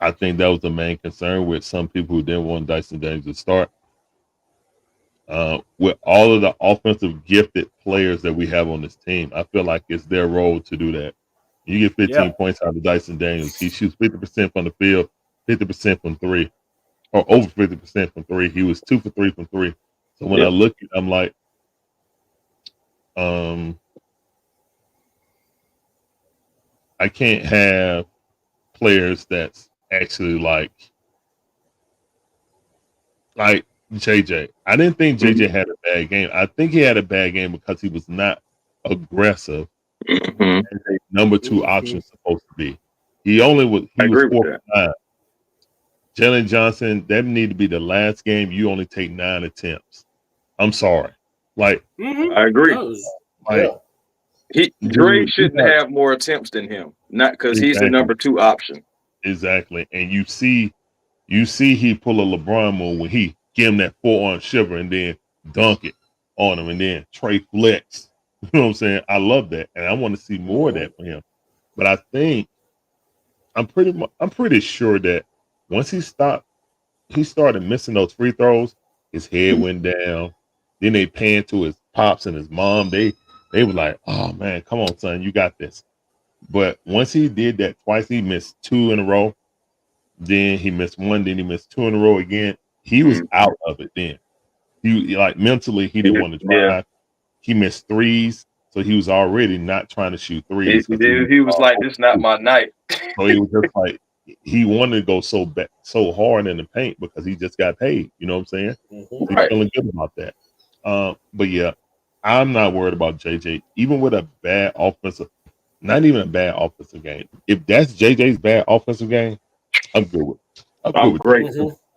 I think that was the main concern with some people who didn't want Dyson Daniels to start. With all of the offensive gifted players that we have on this team, I feel like it's their role to do that. You get 15 points out of Dyson Daniels. He shoots 50% from the field, 50% from 3, or over 50% from 3. He was 2 for 3 from 3. So when I look at, I'm like, I can't have players that's actually like JJ. I didn't think JJ had a bad game. I think he had a bad game because he was not aggressive. As a number 2 option supposed to be. He was 4 for 9. Jalen Johnson, that need to be the last game you only take 9 attempts. I'm sorry. Like, I agree. Dre shouldn't have more attempts than him, not because he's the number 2 option. Exactly. And you see he pull a LeBron move when he give him that 4-arm shiver and then dunk it on him and then Trey flex. You know what I'm saying? I love that. And I want to see more of that for him. But I think I'm pretty sure that once he started missing those free throws, his head went down. Then they panned to his pops and his mom. They were like, oh man, come on, son, you got this. But once he did that twice, he missed 2 in a row. Then he missed 1, then he missed 2 in a row again. He was out of it then. He mentally he didn't want to try. Yeah. He missed 3s, so he was already not trying to shoot 3s. He was like, "This is not my night." So he was just like, he wanted to go so hard in the paint because he just got paid. You know what I'm saying? He's feeling good about that. But yeah, I'm not worried about JJ, even with a bad offensive, not even a bad offensive game. If that's JJ's bad offensive game, I'm good with it. I'm great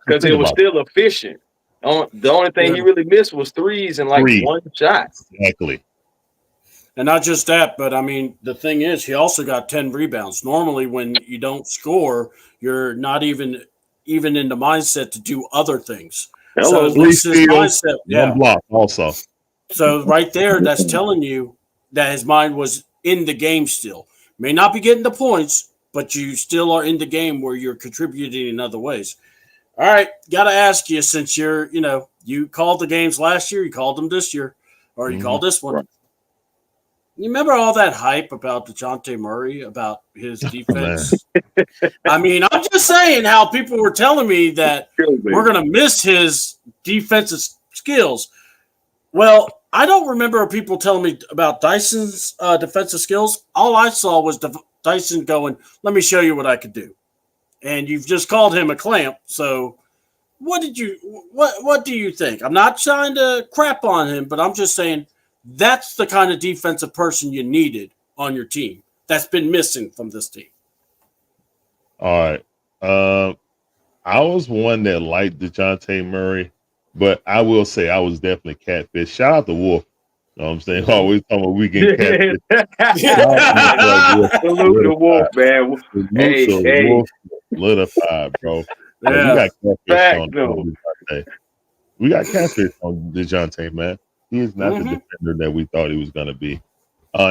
because it was still efficient. The only thing he really missed was 3s and 1 shot. Exactly. And not just that, but I mean, the thing is, he also got 10 rebounds. Normally, when you don't score, you're not even in the mindset to do other things. So at least his mindset, 1 block also. So right there, that's telling you that his mind was in the game still. May not be getting the points, but you still are in the game where you're contributing in other ways. All right, got to ask you, since you called the games last year, you called them this year, or you called this one. Right. You remember all that hype about DeJounte Murray, about his defense? I mean, I'm just saying how people were telling me that we're going to miss his defensive skills. Well, I don't remember people telling me about Dyson's defensive skills. All I saw was Dyson going, "Let me show you what I could do." And you've just called him a clamp. So what do you think? I'm not trying to crap on him, but I'm just saying that's the kind of defensive person you needed on your team. That's been missing from this team. All right. I was one that liked DeJounte Murray, but I will say I was definitely catfish. Shout out to Wolf. You know what I'm saying? Always talking about weekend catfish. Salute to Wolf, man. Hey. Wolf solidified, bro. Yeah. We got catfish on DeJounte, man. He is not the defender that we thought he was going to be.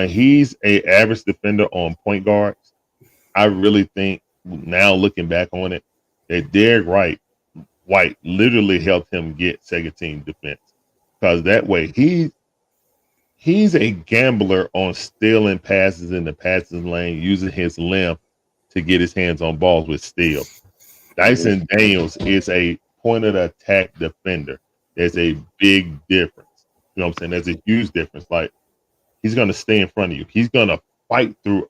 He's an average defender on point guards. I really think now looking back on it, that Derek White literally helped him get second team defense, because that way he's a gambler on stealing passes in the passing lane, using his length to get his hands on balls with steal. Dyson Daniels is a point of attack defender. There's a big difference. You know what I'm saying? There's a huge difference. Like, he's going to stay in front of you. He's going to fight through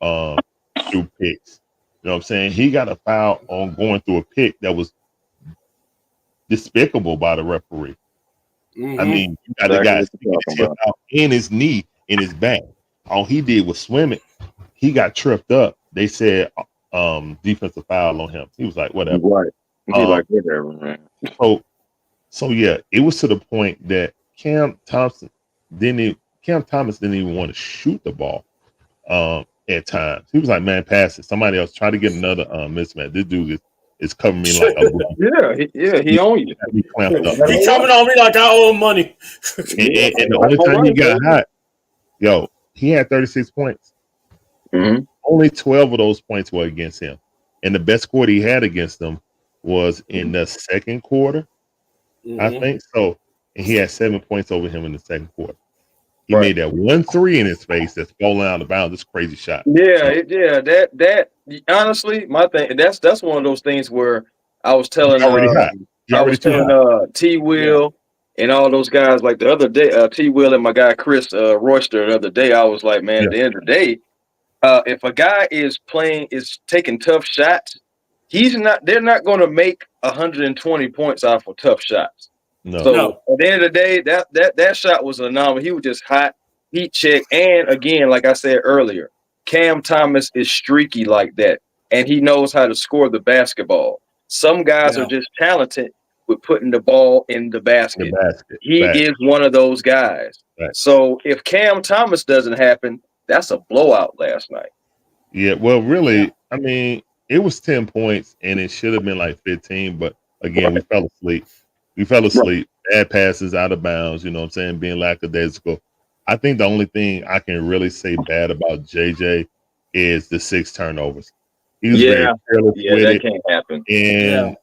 picks. You know what I'm saying? He got a foul on going through a pick that was despicable by the referee. I mean, you got a guy in his knee, in his back. All he did was swim it. He got tripped up. They said defensive foul on him. He was like, whatever. Right. He like whatever, man. So yeah, it was to the point that Cam Thomas didn't even want to shoot the ball at times. He was like, man, pass it. Somebody else try to get another mismatch. This dude is covering me like a he own you. He clamped up. He coming on me like I owe him money. And the only time he got hot, he had 36 points. Mm-hmm. Only 12 of those points were against him. And the best quarter he had against them was in the second quarter, I think. So, and he had 7 points over him in the second quarter. He made that 1-3 in his face that's falling out of bounds. This crazy shot. That honestly, my thing, that's one of those things where I was telling T Will and all those guys, like the other day, T Will and my guy Chris Royster the other day, I was like, man, at the end of the day, if a guy is taking tough shots, they're not going to make 120 points off of tough shots. No. So at the end of the day, that shot was an anomaly. He was just hot, heat check. And again, like I said earlier, Cam Thomas is streaky like that, and he knows how to score the basketball. Some guys are just talented with putting the ball in the basket. He is one of those guys. Right. So if Cam Thomas doesn't happen, that's a blowout last night. Yeah, well, really, I mean, it was 10 points, and it should have been like 15, but again, we fell asleep. Bad passes out of bounds, you know what I'm saying, being lackadaisical. I think the only thing I can really say bad about JJ is the 6 turnovers. He was very careless with that it. can't happen. And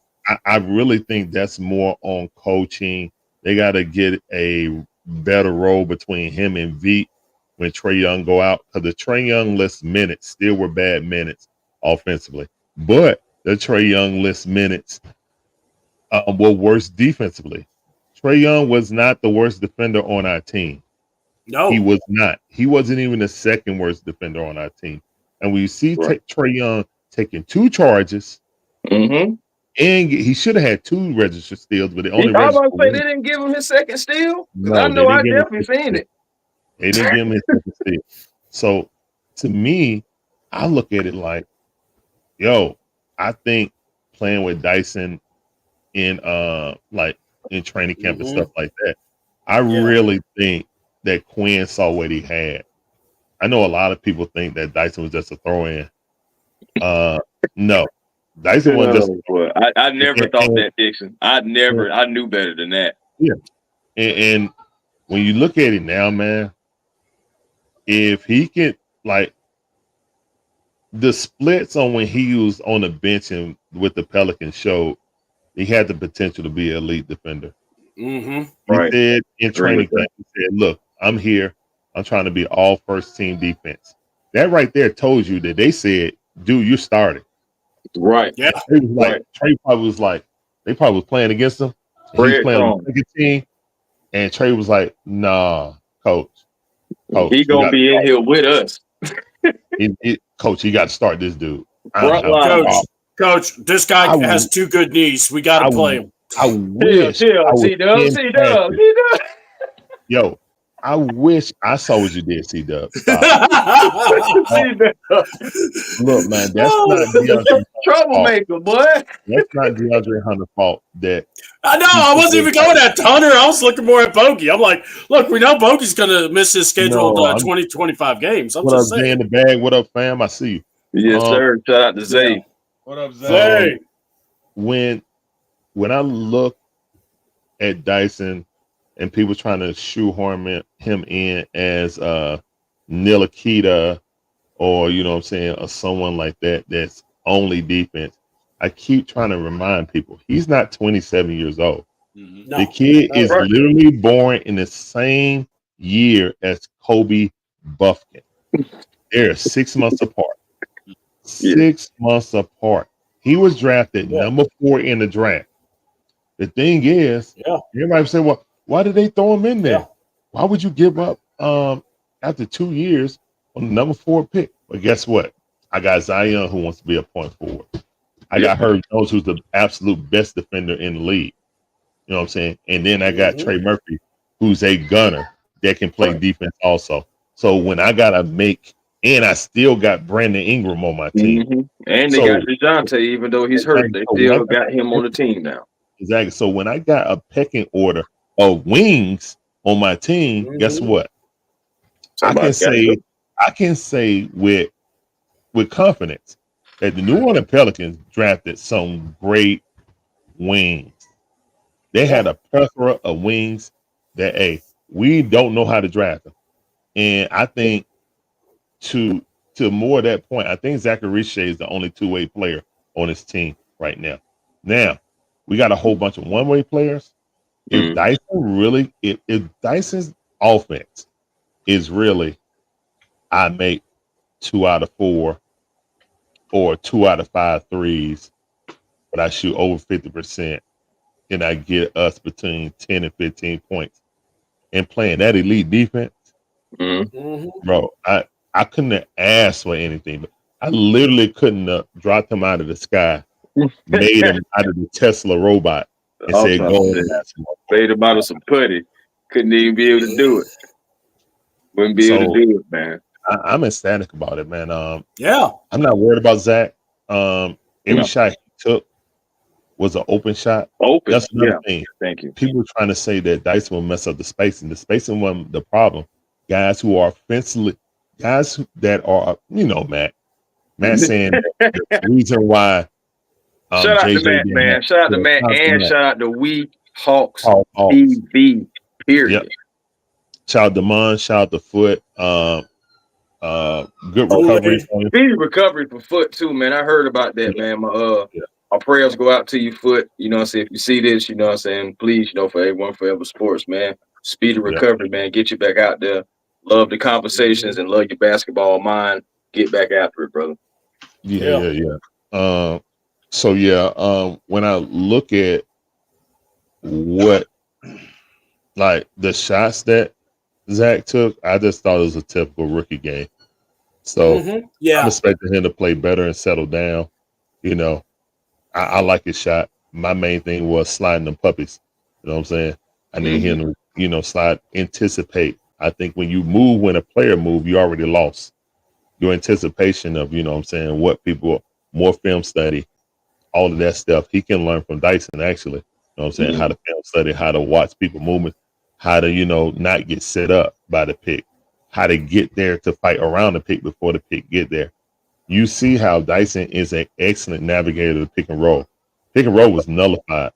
I really think that's more on coaching. They got to get a better role between him and Veet when Trae Young go out, because the Trae Young list minutes still were bad minutes offensively, but the Trae Young list minutes were worse defensively. Trae Young was not the worst defender on our team. No, he was not. He wasn't even the second worst defender on our team. And when you see Trae Young taking 2 charges, and he should have had 2 registered steals, but they only I was about to say they didn't give him his second steal. No, I know I definitely seen it. They didn't give him his second steal. So to me, I look at it like, I think playing with Dyson in training camp and stuff like that, I really think that Quinn saw what he had. I know a lot of people think that Dyson was just a throw-in. No, Dyson wasn't just. I never thought that, Dixon. I knew better than that. Yeah, and when you look at it now, man, if he can, like, the splits on when he was on the bench and with the Pelicans showed he had the potential to be an elite defender. Mm-hmm. He Right. said in Agree training with camp, he said, "Look, I'm here. I'm trying to be all first team defense." That right there told you that they said, "Dude, you're starting." Right. Yeah. Trey was like, Right. Trey probably was like, they probably was playing against him. He was Bread playing on crumbs. the second team, and Trey was like, "Nah, coach, He you gonna got be in here with us. coach, you got to start this dude." Front line. Coach, this guy I has w- 2 good knees. We got I to play w- him. I wish I was C-Dub. impacted. Yo, I wish I saw what you did, C-Dub. Stop. Look, man, that's not DeAndre Hunter's fault. Troublemaker, boy. That's not DeAndre Hunter's fault. That I know. I wasn't even going at Hunter. I was looking more at Bogey. I'm like, look, we know Bogey's going to miss his scheduled No, I'm- 20-25 games. I'm what up, just Jay in saying. the bag? What up, fam? I see you. Yes, sir. Shout out to Zay. What up, Zay? Hey. When I look at Dyson and people trying to shoehorn him in as Nilakita or you know what I'm saying, or someone like that that's only defense, I keep trying to remind people he's not 27 years old. No. The kid is Right. literally born in the same year as Kobe Buffkin. They're 6 months apart. 6 months apart. He was drafted number 4 in the draft. The thing is, everybody say, well, why did they throw him in there? Yeah. Why would you give up after 2 years on the number 4 pick? But guess what? I got Zion who wants to be a point forward. I got Herb Jones, who's the absolute best defender in the league. You know what I'm saying? And then I got Trey Murphy, who's a gunner that can play defense also. So when I got to make, and I still got Brandon Ingram on my team. Mm-hmm. And they got DeJounte, even though he's hurt, they still got him on the team now. Exactly. So when I got a pecking order of wings on my team, guess what? I can say with confidence that the New Orleans Pelicans drafted some great wings. They had a plethora of wings that, hey, we don't know how to draft them. And I think to more of that point, I think Zachary Richey is the only two-way player on his team right now. Now, we got a whole bunch of one-way players. If Dyson if Dyson's offense is really, I make 2 out of 4 or 2 out of 5 threes, but I shoot over 50%, and I get us between 10 and 15 points. And playing that elite defense, bro, I couldn't have asked for anything, but I literally couldn't have dropped him out of the sky, made him out of the Tesla robot, and said, go and made him out of some putty. Couldn't even be able to do it. Wouldn't be able to do it, man. I'm ecstatic about it, man. I'm not worried about Zach. Every shot he took was an open shot. That's another thing. Thank you. People are trying to say that Dyson will mess up the spacing. The spacing wasn't the problem. Guys who are offensively, guys that are, Matt saying the reason why. Shout out to Matt, man. Shout out to Matt and shout out to We Hawks TV. Period. Yep. Shout out to Mon. Shout out to Foot. Good recovery for him. Speedy recovery for Foot too, man. I heard about that, man. My prayers go out to you, Foot. You know what I'm saying? If you see this, you know what I'm saying, please, for everyone, Forever Sports, man. Speedy recovery, man. Get you back out there. Love the conversations and love your basketball mind. Get back after it, brother. Yeah. When I look at what, like, the shots that Zach took, I just thought it was a typical rookie game. So I'm expecting him to play better and settle down. I like his shot. My main thing was sliding them puppies. You know what I'm saying? I need him to, slide, anticipate. I think when a player move, you already lost. Your anticipation of, what people, more film study, all of that stuff. He can learn from Dyson, actually. You know what I'm saying? How to film study, how to watch people movement, how to, not get set up by the pick, how to get there to fight around the pick before the pick get there. You see how Dyson is an excellent navigator to pick and roll. Pick and roll was nullified.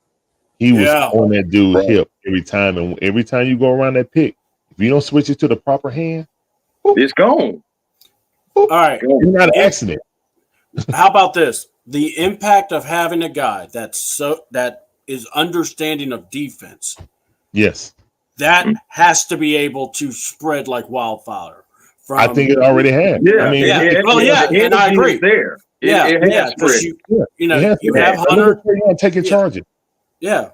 He was on that dude's hip every time. And every time you go around that pick, if you don't switch it to the proper hand, it's gone. All right. You're not an accident. How about this? The impact of having a guy that is understanding of defense. Yes. That has to be able to spread like wildfire. I think it already has. Yeah, I mean, Yeah. Well, yeah, the and I energy agree. is there. Yeah, It yeah, has because spread. you it has you to. have But look Hunter. at Trae Young taking Yeah. charges. Yeah.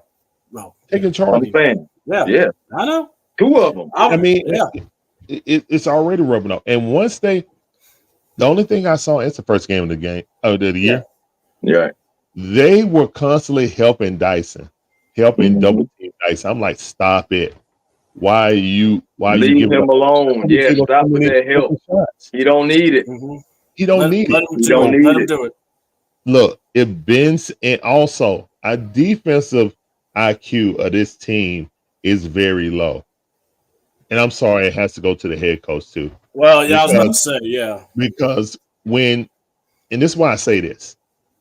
Well, Taking I'm charges. saying, yeah. yeah, I know. 2 of them. I mean, yeah. it's already rubbing off. And once the only thing I saw, it's the first game of the year. Yeah, They were constantly helping Dyson, helping Mhm. double team Dyson. I'm like, stop it. Why are you leave giving him up alone. Yeah, so stop with many that help. open shots? You don't need it. Mhm. He don't Let need him it. You do don't it. need Let him it. do it. Look, if Ben's and also our defensive IQ of this team is very low. And I'm sorry, it has to go to the head coach too. Well, yeah, I was about to say, yeah. Because and this is why I say this,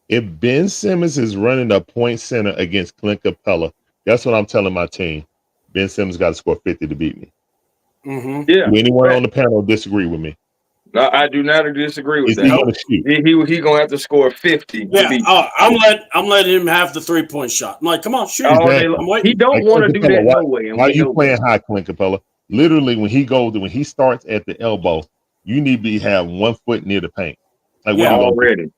if Ben Simmons is running a point center against Clint Capella, that's what I'm telling my team. Ben Simmons got to score 50 to beat me. Mm-hmm. Yeah, Do anyone on the panel disagree with me? no, I do not disagree with Is he that. going to shoot? He gonna have to score 50. Yeah, to beat I'm letting him have the 3-point shot. I'm like, come on, shoot. all day Exactly. long. I'm waiting. He don't Like want to Clint do that Capella, no way. And Why are we you know playing that. high, Clint Capella? Literally, when he starts at the elbow, you need to have 1 foot near the paint. Like Yeah. what you already?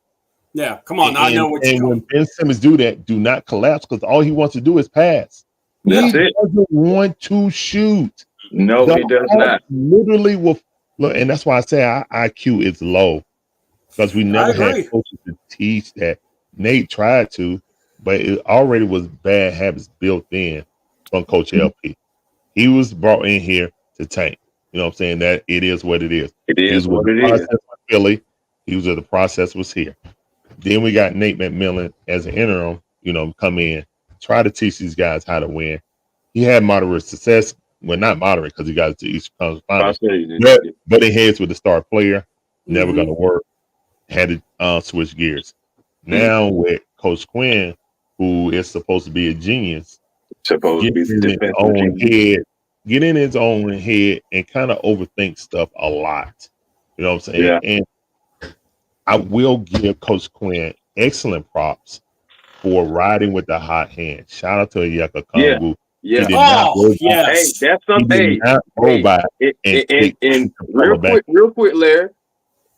Yeah, come on. I know what you're And doing. when Ben Simmons do that, do not collapse because all he wants to do is pass. That's he it. doesn't want to shoot. No, he does not. Literally will look, and that's why I say our IQ is low because we never agree. had coaches to teach that. Nate tried to, but it already was bad habits built in from Coach LP. He was brought in here to tank. You know what I'm saying? That it is what it is. It He is was what with it the is. process with Philly. He was where the process was here. Then we got Nate McMillan as an interim, come in, try to teach these guys how to win. He had moderate success. Well, not moderate because he got it to Eastern Conference I Finals. say you But did. butting heads with the star player, never Mhm. going to work. Had to switch gears. Now with Coach Quinn, who is supposed to be a genius, Supposed to be get the in his defensive own genius. head, get in his own head, and kind of overthink stuff a lot. You know what I'm saying? Yeah. And I will give Coach Quinn excellent props for riding with the hot hand. Shout out to Yeka Kongu. Yeah. He did not Oh, go by. yes. Hey, that's He something. did not go hey, by. And kick real back. quick, Larry.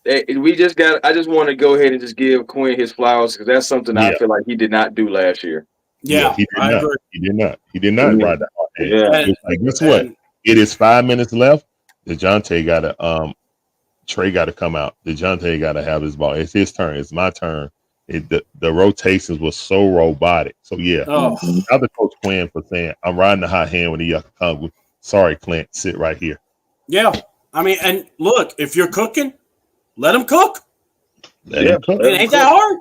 I just want to go ahead and just give Quinn his flowers because that's something I Yeah. feel like he did not do last year. Yeah, he did I not. agree. He did not. He did not Yeah. ride the hot hand. Yeah. It's like, guess what? And- It is 5 minutes left. DeJounte got to Trey got to come out. DeJounte got to have his ball. It's his turn. It's my turn. The rotations were so robotic. So yeah, Oh, shout out to Coach Quinn for saying I'm riding the hot hand with the Yucca Kongu. Sorry, Clint, sit right here. yeah. I mean, and look, if you're cooking, let him cook. Let him cook. It ain't that hard.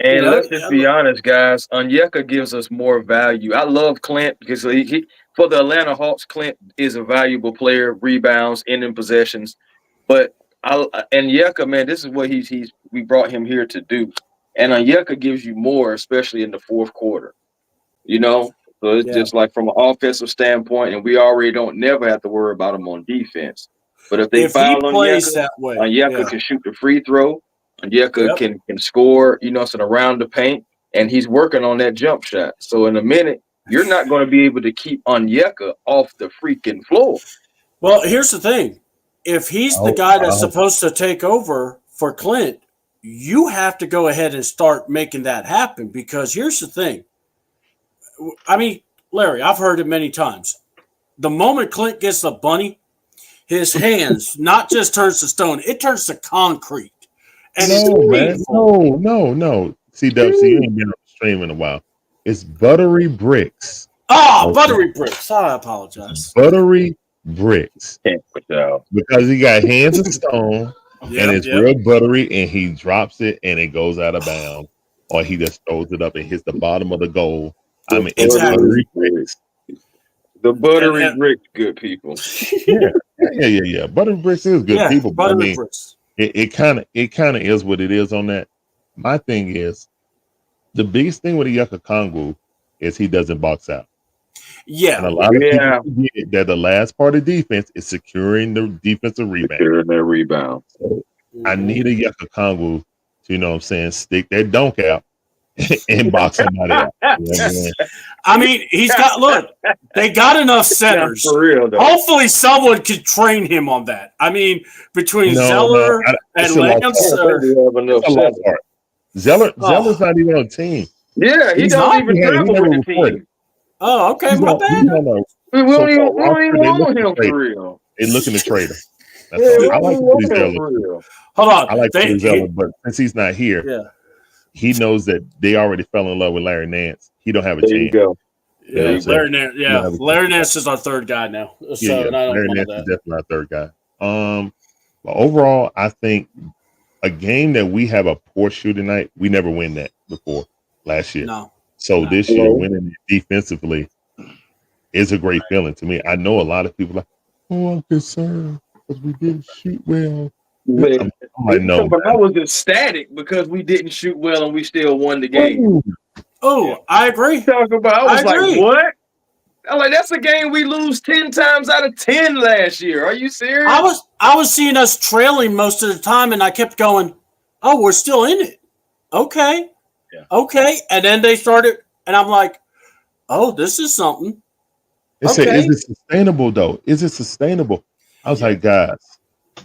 And You know, let's just be honest, guys. Onyeka gives us more value. I love Clint because he for the Atlanta Hawks, Clint is a valuable player, rebounds, ending possessions. But Onyeka, man, this is what we brought him here to do. And Onyeka gives you more, especially in the fourth quarter. So it's just like from an offensive standpoint, and we already don't never have to worry about him on defense. But if they If he foul plays Onyeka, that way, Onyeka can shoot the free throw. Onyeka can score, around the paint, and he's working on that jump shot. So in a minute, you're not going to be able to keep Onyeka off the freaking floor. Well, here's the thing. If he's the guy that's supposed to take over for Clint, you have to go ahead and start making that happen because here's the thing. I mean, Larry, I've heard it many times. The moment Clint gets the bunny, his hands not just turns to stone, it turns to concrete. And it's painful. No. CWC, you ain't been on the stream in a while. It's buttery bricks. Oh, buttery bricks. I apologize. Buttery bricks. Because he got hands of stone and it's real buttery and he drops it and it goes out of bounds. Or he just throws it up and hits the bottom of the goal. I mean, it's buttery bricks. The buttery bricks, good people. Yeah. Buttery bricks is good people. But I mean, bricks. it kind of is what it is on that. My thing is the biggest thing with the Yucca Kongu is he doesn't box out. Yeah. And a lot of people forget that the last part of defense is securing the defensive rebound. Securing their rebound. So I need a Yucca Kongu you know what I'm saying, stick that dunk out and box somebody out. You know what I'm saying? I mean, they got enough centers. For real though. Hopefully, someone could train him on that. I mean, between Zeller and it's a lost Lance, art. It's a lost art. Zeller's not even on the team. Yeah, he He's don't not. even He never travel with the reported. team. oh, okay, He's my on- bad. he's on a- We don't So-called even roster, they want looking him to trade for real. They looking to trade him. That's Yeah, we all. I like don't want Cody him Zeller. for real. Hold on. I like They- Cody Zeller, but since he's not here, Yeah. he knows that they already fell in love with Larry Nance. He don't have a There you chance. go. Yeah, Yeah, Larry Nance. Yeah, yeah. Larry Nance is our third guy now. So Yeah, and I don't Larry know Nance is that. definitely our third guy. But overall, I think a game that we have a poor shooting night, we never win that before last year. No. So No. this year, winning it defensively is a great feeling to me. I know a lot of people are like, oh, I'm concerned because we didn't shoot well. Man, I'm like, no. but I was ecstatic because we didn't shoot well and we still won the game. Ooh, Oh, I agree. Talk about, I was I agree. like, what? I'm like, that's a game we lose 10 times out of 10 last year. Are you serious? I was seeing us trailing most of the time, and I kept going, "Oh, we're still in it." Okay, Yeah. okay, and then they started, and I'm like, "Oh, this is something." They said, Okay. is it sustainable though? Is it sustainable? I was like, guys,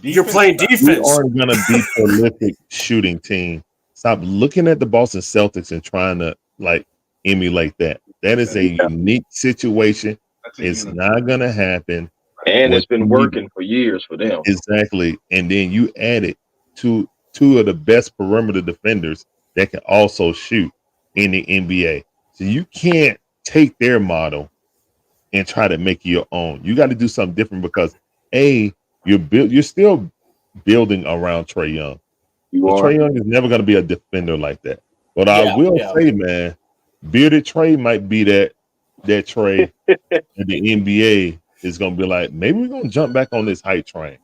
You're playing we defense. aren't gonna be prolific shooting team. Stop looking at the Boston Celtics and trying to like emulate that. That is a unique situation. That's a It's unit. not gonna happen. and it's what been you working for years for them. Exactly. And then you added two of the best perimeter defenders that can also shoot in the NBA. So you can't take their model and try to make it your own. You got to do something different because you're still building around Trae Young. You But are. Trae Young is never going to be a defender like that. But Yeah, I will yeah. say, man, bearded Trae might be that Trae that the NBA is going to be like, maybe we're going to jump back on this hype train.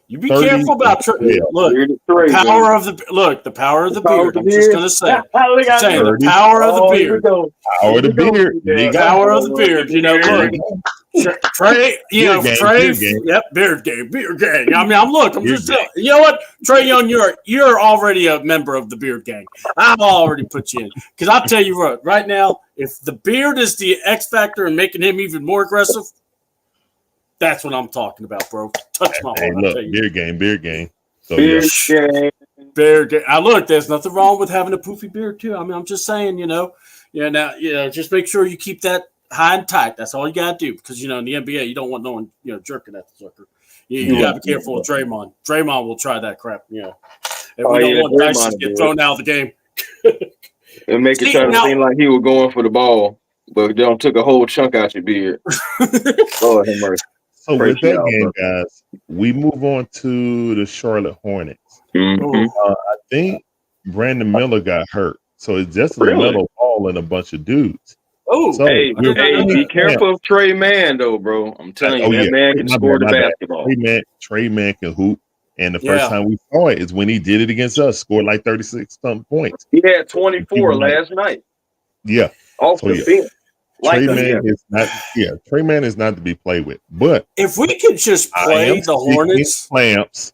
You be 30 careful about yeah. look. You're the three, man. The power of the beard. I'm just gonna say, Look at saying him. the power of the Oh, here we beard. go. Power of the beard. The power of the beard. You know, look, Trey. You know, Beard gang, Trey. beard gang. Yep, beard gang. I mean, I'm Beard just gang. telling you know what, Trae Young, you're already a member of the beard gang. I've already put you in because I'll tell you what, right now, if the beard is the X factor and making him even more aggressive, that's what I'm talking about, bro. Touch my Hey, heart. I look, tell you. beard game. So Beard yeah, gang. Beard. I look. There's nothing wrong with having a poofy beard too. I mean, I'm just saying, just make sure you keep that high and tight. That's all you gotta do because in the NBA, you don't want no one jerking at the sucker. You gotta be careful with Draymond. Draymond will try that crap. And we don't want Dyson to get thrown out of the game. And make it See, try to now- seem like he was going for the ball, but don't took a whole chunk out your beard. Lord have mercy. so with Break it that out, game, guys, we move on to the Charlotte Hornets. Mhm. I think Brandon Miller got hurt, so it's just Really? LaMelo Ball and a bunch of dudes. Oh, So Hey, we're hey, playing- be careful of Trey Man, though, bro. I'm telling you, Oh, that yeah. man can My score bad, the my bad. basketball. Trey Man can hoop, and the first Yeah. time we saw it is when he did it against us, scored like 36 something points. He had 24 last night Yeah, off So, the yeah. bench. Trey Like, Man is not. Yeah, Trey Man is not to be played with. But if we could just I play am the sticking Hornets, clamps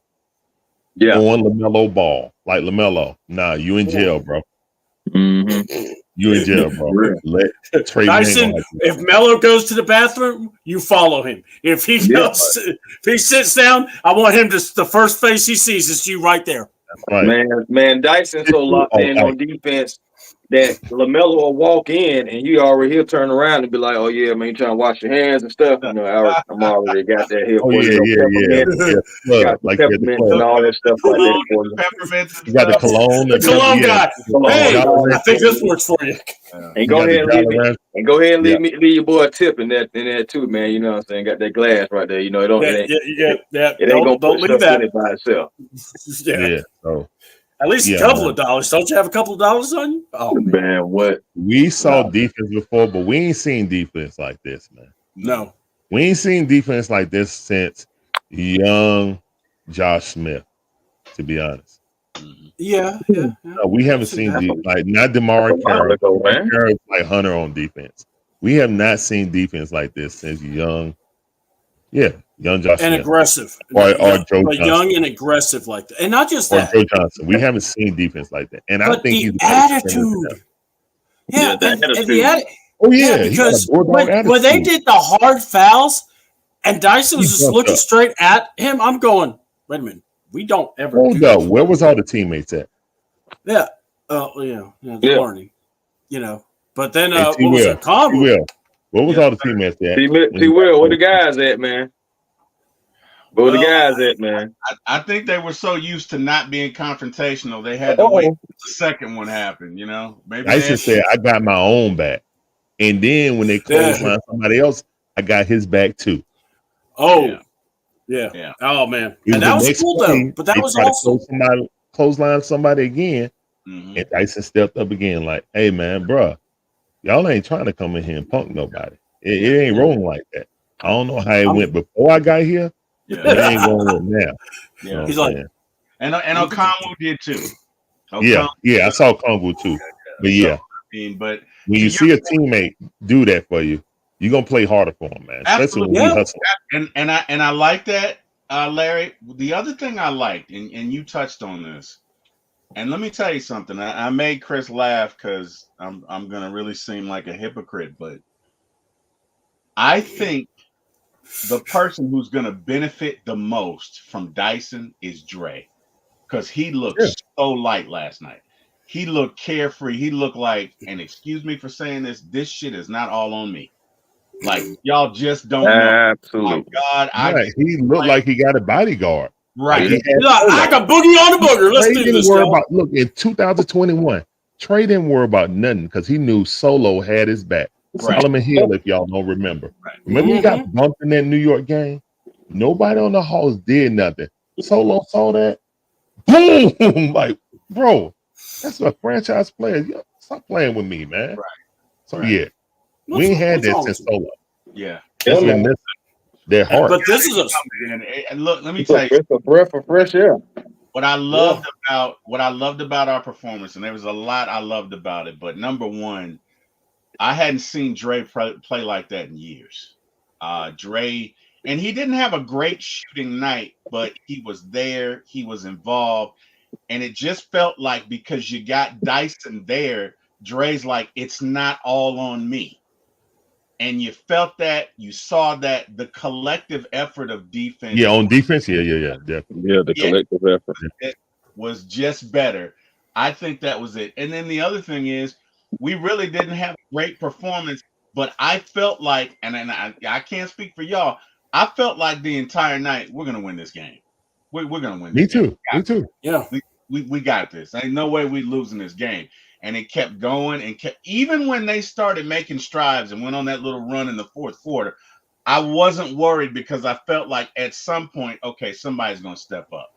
yeah. on LaMelo Ball, like LaMelo. Nah, you in jail, bro. Mhm. You in jail, bro. Real. Let Trey Man. Tyson, go like that. if Melo goes to the bathroom, you follow him. If he Yeah. goes, if he sits down, I want him to. The first face he sees is you right there. Right. Man, Dyson's so locked in on defense that LaMelo will walk in and he'll turn around and be like, "Oh yeah, man, you trying to wash your hands and stuff." I'm already got that here Oh for you. yeah. Got Club, the like at the peppermint and club. all that stuff like that for you. Peppermints and You got the stuff. cologne. The cologne guy. Hey, Jolly I think this works for you. And go ahead and leave your boy a tip in that too, man. You know what I'm saying? Got that glass right there. You know, it ain't gonna Don't put leave stuff in that. it by itself. Yeah. Yeah. So At least Yeah, a couple man. of dollars. Don't you have a couple of dollars on you? Oh Man, what? we saw defense before, but we ain't seen defense like this, man. no. We ain't seen defense like this since young Josh Smith, to be honest. Yeah. No, we haven't seen like not DeMar Carroll. Ago, man. Carroll's like Hunter on defense. We have not seen defense like this since young. Yeah, Young Josh and Smith. aggressive, Or young, Joe but Johnson. young and aggressive like that, and not just Or that, Joe Johnson. We haven't seen defense like that. And I but think the he's a better defender than attitude. them. Yeah, the and the attitude. attitude. Oh, Yeah, yeah. He got a because bulldog when they attitude. did the hard fouls and Dyson was He just bumped looking up. straight at him, I'm going, wait a minute, we don't ever do Hold up. this. Where was all the teammates at? Yeah, they're Yeah. learning, But then, Hey, what was it? Convo. Will. Where was Yes, all the teammates at? T Will, where the guys at, man? Where the guys at, man? I think they were so used to not being confrontational, they had to wait till the second one happened. Maybe Dyson said, I got my own back. And then when they Yeah. clothesline somebody else, I got his back too. Oh, Yeah. yeah. Oh man, It and that the was next cool play, though. But that they was tried to awesome. clothesline somebody again. Mhm. And Dyson stepped up again, like, hey man, bruh, y'all ain't trying to come in here and punk nobody. It ain't rolling like that. I don't know how it went before I got here, but it Yeah. ain't going to now. You know what He's I'm like, saying? And Okonwu did too. Yeah, I saw Kongu too. But yeah, But when you see a teammate do that for you, you're gonna play harder for him, man. Especially when Absolutely. you hustle. and I like that, Larry. The other thing I liked, and you touched on this, and let me tell you something. I made Chris laugh because I'm gonna really seem like a hypocrite, but I think the person who's gonna benefit the most from Dyson is Dre, because he looked so light last night. He looked carefree. He looked like, and excuse me for saying this shit is not all on me. Like, y'all just don't know. Absolutely. My God, He looked like he got a bodyguard. right. He had I got boogie on the booger. Let's Trey do didn't this. worry y'all. about, look, in 2021, Trey didn't worry about nothing because he knew Solo had his back. Right. Solomon Hill, if y'all don't remember. Right. Remember he got bumped in that New York game? Nobody on the Hawks did nothing. Solo saw that. Boom! Like, bro, that's a franchise player. Yo, stop playing with me, man. Right. So, Right. yeah, we ain't had What's that wrong since with you? Solo. Yeah. That's been missing. Their heart. But this is a And look, let me tell you It's a breath of fresh air. what I loved about our performance, and there was a lot I loved about it. But number one, I hadn't seen Dre play like that in years. Dre, and he didn't have a great shooting night, but he was there, he was involved, and it just felt like because you got Dyson there, Dre's like, it's not all on me. And you felt that, you saw that the collective effort of defense Yeah, on defense, yeah, definitely. Yeah, the collective effort. was just better. I think that was it. And then the other thing is, we really didn't have a great performance, but I felt like, and I can't speak for y'all, I felt like the entire night we're gonna win this game. We're gonna win. Me This game. too. Me too. yeah. We got this. Ain't no way we losing this game. And it kept going and kept, even when they started making strides and went on that little run in the fourth quarter, I wasn't worried because I felt like at some point, okay, somebody's gonna step up.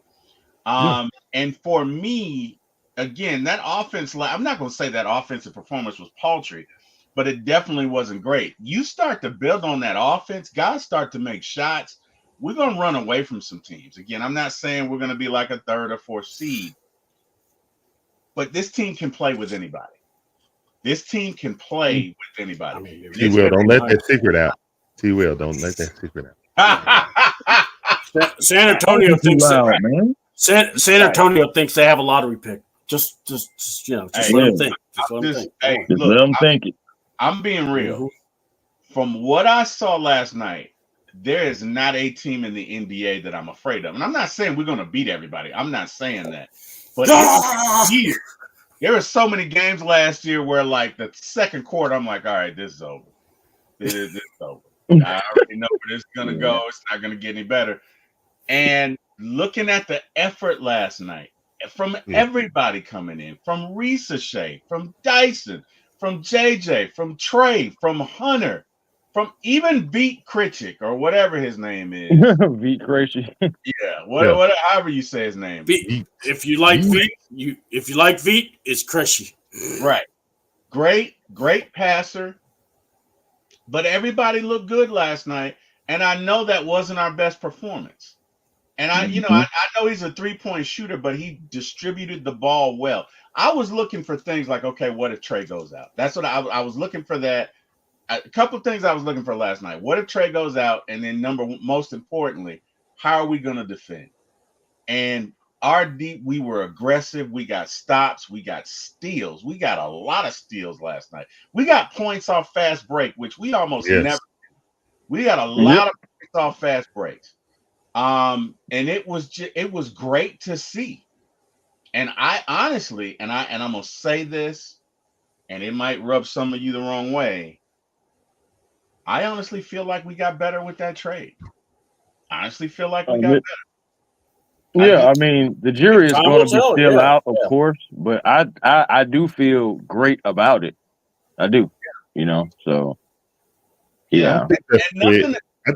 And for me, again, that offense, I'm not gonna say that offensive performance was paltry, but it definitely wasn't great. You start to build on that offense, guys start to make shots. We're gonna run away from some teams. Again, I'm not saying we're gonna be like a third or fourth seed, but this team can play with anybody. This team can play with anybody. I mean, T. Will, don't let that secret out. T. Will, don't let that secret out. San Antonio thinks Loud, man. San Antonio thinks they have a lottery pick. Just Hey, let them think. Just let them think. hey, Just look, let them think it. I'm being real. Mhm. From what I saw last night, there is not a team in the NBA that I'm afraid of. And I'm not saying we're going to beat everybody. I'm not saying that. But there were so many games last year where, like, the second quarter, I'm like, all right, this is over. This is over. I already know where this is going to go. It's not going to get any better. And looking at the effort last night from everybody coming in, from Risa Shea, from Dyson, from JJ, from Trey, from Hunter, from even Beat Critchick or whatever his name is. Beat crazy. Yeah, whatever, however you say his name. If you like Veet, it's Crushy. Right. Great passer. But everybody looked good last night. And I know that wasn't our best performance. And I know he's a 3-point shooter, but he distributed the ball well. I was looking for things like, okay, what if Trey goes out? That's what I was looking for that. a couple of things I was looking for last night. What if Trey goes out, and then most importantly, how are we going to defend? And our deep, we were aggressive. We got stops. We got steals. We got a lot of steals last night. We got points off fast break, which we almost never. We got a lot of points off fast breaks. And it was great to see. And I honestly, and I'm gonna say this, and it might rub some of you the wrong way. I honestly feel like we got better with that trade. I honestly feel like we got better. Yeah, I mean, the jury is Time going will to be tell, still yeah, out, of course, but I do feel great about it. I do, you know. So, yeah. I think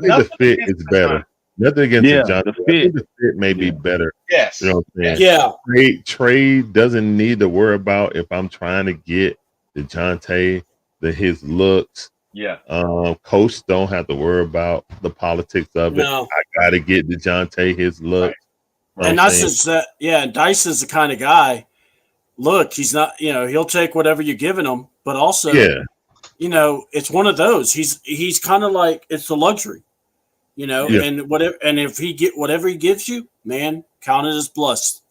the fit is better. Nothing against DeJounte. The I think the fit may be better. Yes. You know what I'm saying? Yeah. Trade doesn't need to worry about if I'm trying to get DeJounte his looks. Yeah. Coach don't have to worry about the politics of it. No. I got to get DeJounte his look. Right. And that's just that. Yeah. And Dyson's the kind of guy. Look, he's not. He'll take whatever you're giving him, but also, it's one of those. He's kind of like it's a luxury, and whatever. And if he get whatever he gives you, man, count it as blessed.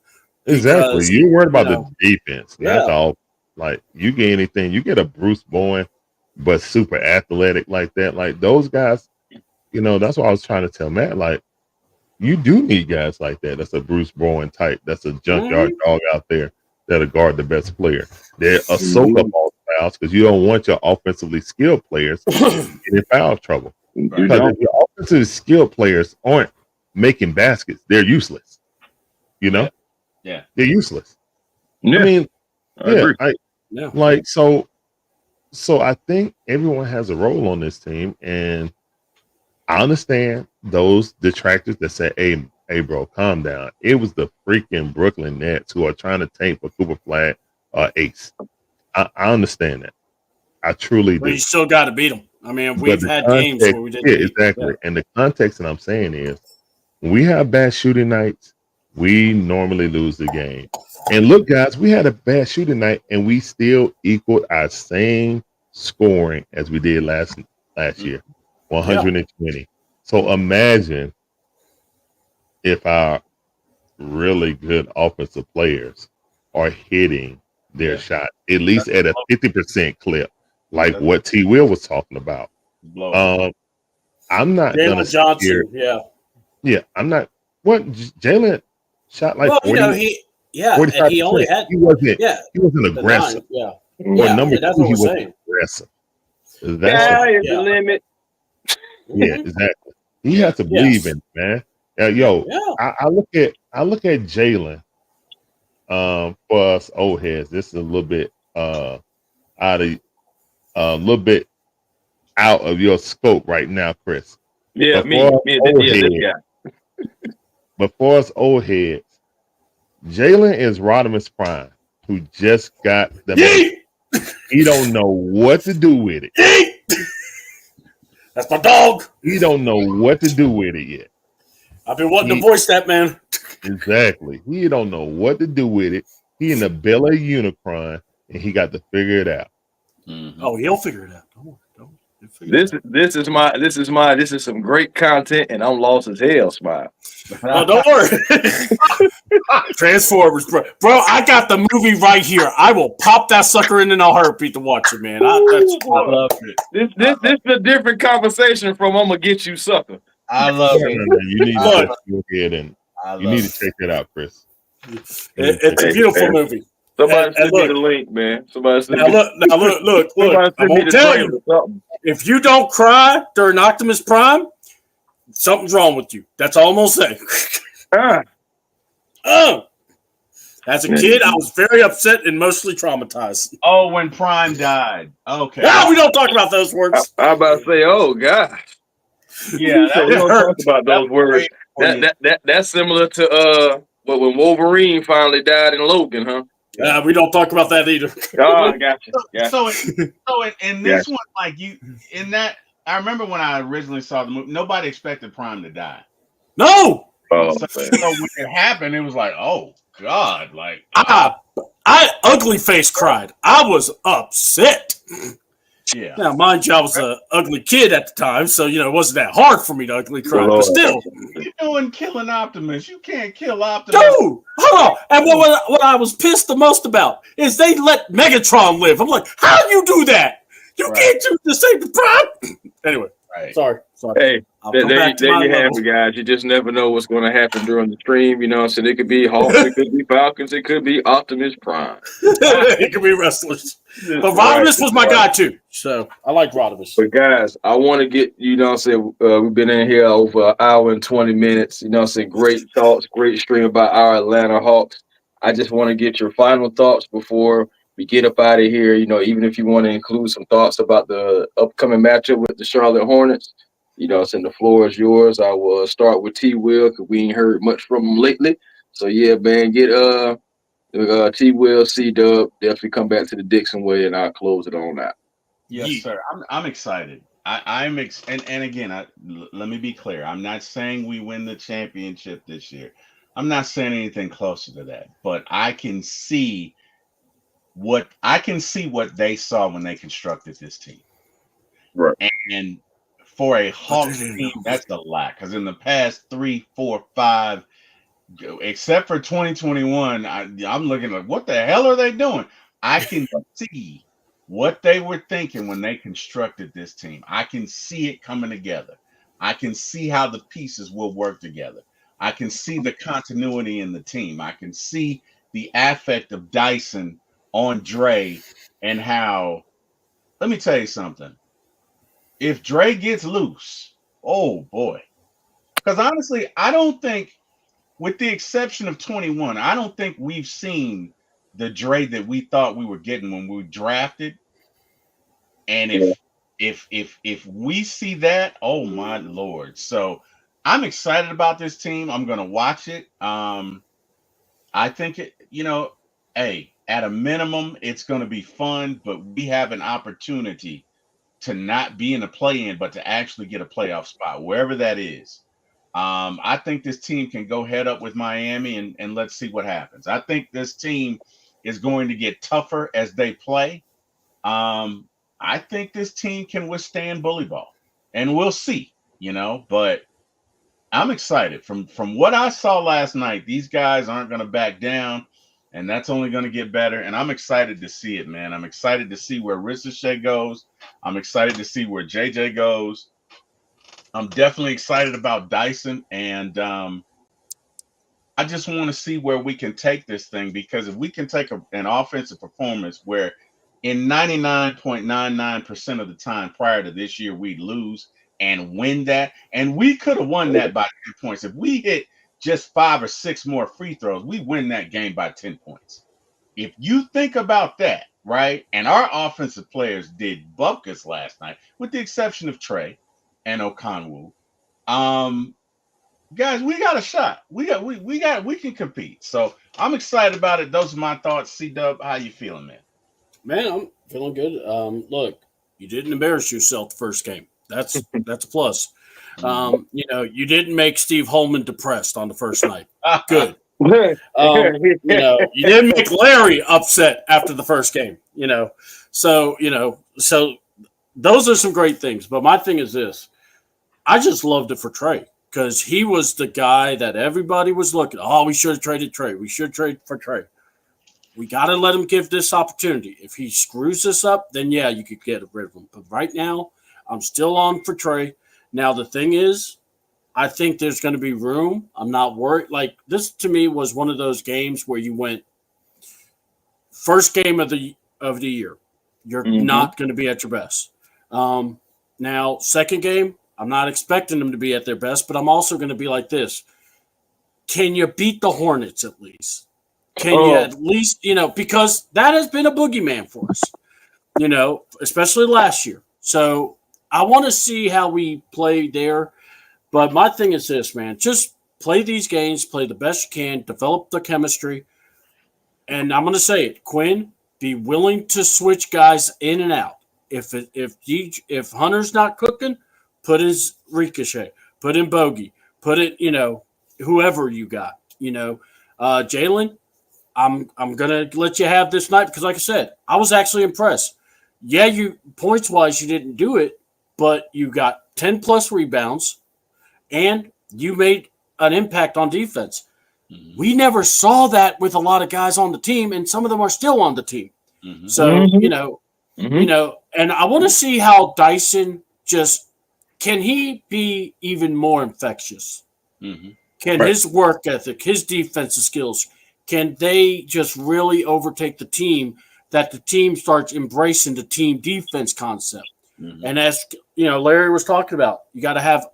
Exactly. You're worried about the defense. That's all. Like you get anything, you get a Bruce Bowen, but super athletic like that. Like those guys, that's what I was trying to tell Matt. Like you do need guys like that. That's a Bruce Bowen type. That's a junkyard dog out there that'll guard the best player. They're Ahsoka ball fouls because you don't want your offensively skilled players in foul trouble. Because if your offensively skilled players aren't making baskets, they're useless. Yeah. They're useless. Yeah. I mean, I agree. Like so I think everyone has a role on this team, and I understand those detractors that say, hey bro, calm down. It was the freaking Brooklyn Nets who are trying to tank for Cooper Flag or Ace. I understand that. I truly do. But you still got to beat them. I mean, we've had games where we didn't. Yeah, exactly. And the context that I'm saying is when we have bad shooting nights, we normally lose the game. And look, guys, we had a bad shooting night and we still equaled our same scoring as we did last year, 120. So imagine if our really good offensive players are hitting their shot, at least at a 50% clip, like what T. Will was talking about. I'm not going to sit here. Yeah, I'm not. What Jalen shot like 40, and he only had. He wasn't aggressive. Number two, he wasn't aggressive. Sky is the limit. Yeah, exactly. He has to believe in it, man. I look at Jalen. For us old heads, this is a little bit out of your scope right now, Chris. Yeah, this guy. But for us old heads, Jalen is Rodimus Prime, who just got the money. He don't know what to do with it. That's my dog. He don't know what to do with it yet. I've been wanting to voice that, man. Exactly. He don't know what to do with it. He in the belly of Unicron, and he got to figure it out. Mm-hmm. Oh, he'll figure it out. This is some great content, and I'm lost as hell, Smile. Oh, don't worry. Transformers, bro. I got the movie right here. I will pop that sucker in a heartbeat to watch it, man. I love it. This is a different conversation from I'm gonna get you, sucker. I love it. You need to go ahead and you need to check that out, Chris. It's a beautiful movie. Somebody send me the link, man. Somebody send me. Look. I'm gonna tell you. If you don't cry during Optimus Prime, something's wrong with you. That's all I'm gonna say. As a kid, I was very upset and mostly traumatized. Oh, when Prime died. Okay. We don't talk about those words. I'm about to say, oh gosh. Yeah, we don't talk about those words. That's similar to when Wolverine finally died in Logan, huh? We don't talk about that either. Oh, I got you. Yeah. So in this one, like I remember when I originally saw the movie, nobody expected Prime to die. No. So when it happened, it was like, oh God, like I ugly face cried. I was upset. Yeah. Now, mind you, I was an ugly kid at the time, so it wasn't that hard for me to ugly cry. But still, You're doing killing Optimus. You can't kill Optimus. dude, hold on. And what I was pissed the most about is they let Megatron live. I'm like, how do you do that? You can't choose to save the prime. Anyway, sorry. Hey, I'll there come back to you my have level. it, guys. You just never know what's going to happen during the stream. So it could be Hawks, it could be Falcons, it could be Optimus Prime. It could be wrestlers. But Rodimus was my guy, too. So I like Rodimus. But guys, I want to get, we've been in here over an hour and 20 minutes. Great thoughts, great stream about our Atlanta Hawks. I just want to get your final thoughts before we get up out of here. Even if you want to include some thoughts about the upcoming matchup with the Charlotte Hornets. The floor is yours. I will start with T. Will because we ain't heard much from him lately. So yeah, man, get T. Will, C. Dub. Definitely come back to the Dixon way, and I'll close it on out. Yes, sir. I'm excited. And again, let me be clear. I'm not saying we win the championship this year. I'm not saying anything closer to that. But I can see what they saw when they constructed this team. Right. And for a Hawks team, that's a lot. Because in the past 3, 4, 5, except for 2021, I'm looking like, what the hell are they doing? I can see what they were thinking when they constructed this team. I can see it coming together. I can see how the pieces will work together. I can see the continuity in the team. I can see the affect of Dyson on Dre and how, let me tell you something. If Dre gets loose, oh boy. Because honestly, I don't think, with the exception of 21, I don't think we've seen the Dre that we thought we were getting when we drafted. And if we see that, oh my Lord. So I'm excited about this team. I'm gonna watch it. I think it, hey, at a minimum, it's gonna be fun, but we have an opportunity to not be in a play-in, but to actually get a playoff spot, wherever that is. I think this team can go head up with Miami, and let's see what happens. I think this team is going to get tougher as they play. I think this team can withstand bully ball, and we'll see, but I'm excited. From what I saw last night, these guys aren't going to back down, and that's only going to get better, and I'm excited to see it, man. I'm excited to see where Ricochet goes. I'm excited to see where JJ goes. I'm definitely excited about Dyson, and I just want to see where we can take this thing, because if we can take an offensive performance where in 99.99% of the time prior to this year we'd lose and win that, and we could have won that by 10 points. If we hit just 5 or 6 more free throws, we win that game by 10 points. If you think about that, right, and our offensive players did buckets last night, with the exception of Trey and Okonwu, guys, we got a shot. We can compete. So I'm excited about it. Those are my thoughts. C-Dub, how you feeling, man? Man, I'm feeling good. Look, you didn't embarrass yourself the first game. That's a plus. You didn't make Steve Holman depressed on the first night. Good. You didn't make Larry upset after the first game. So those are some great things. But my thing is this: I just loved it for Trey, because he was the guy that everybody was looking. Oh, we should have traded Trey. We should trade for Trey. We got to let him give this opportunity. If he screws this up, then yeah, you could get rid of him. But right now, I'm still on for Trey. Now, the thing is, I think there's going to be room. I'm not worried. Like, this to me was one of those games where you went first game of the year. You're not going to be at your best. Now, second game, I'm not expecting them to be at their best, but I'm also going to be like this. Can you beat the Hornets at least? Can you at least, because that has been a boogeyman for us, especially last year. So I want to see how we play there. But my thing is this, man, just play these games, play the best you can, develop the chemistry. And I'm going to say it, Quinn, be willing to switch guys in and out. If Hunter's not cooking, put his Ricochet, put in Bogey, put it, whoever you got, Jalen, I'm going to let you have this night because, like I said, I was actually impressed. yeah, you points wise you didn't do it, but you got 10 plus rebounds, and you made an impact on defense. Mhm. We never saw that with a lot of guys on the team, and some of them are still on the team. Mhm. So Mhm. you know, and I want to see how Dyson can he be even more infectious? Mhm. Can Right. his work ethic, his defensive skills, can they just really overtake the team that the team starts embracing the team defense concept? Mhm. And as Larry was talking about, you got to have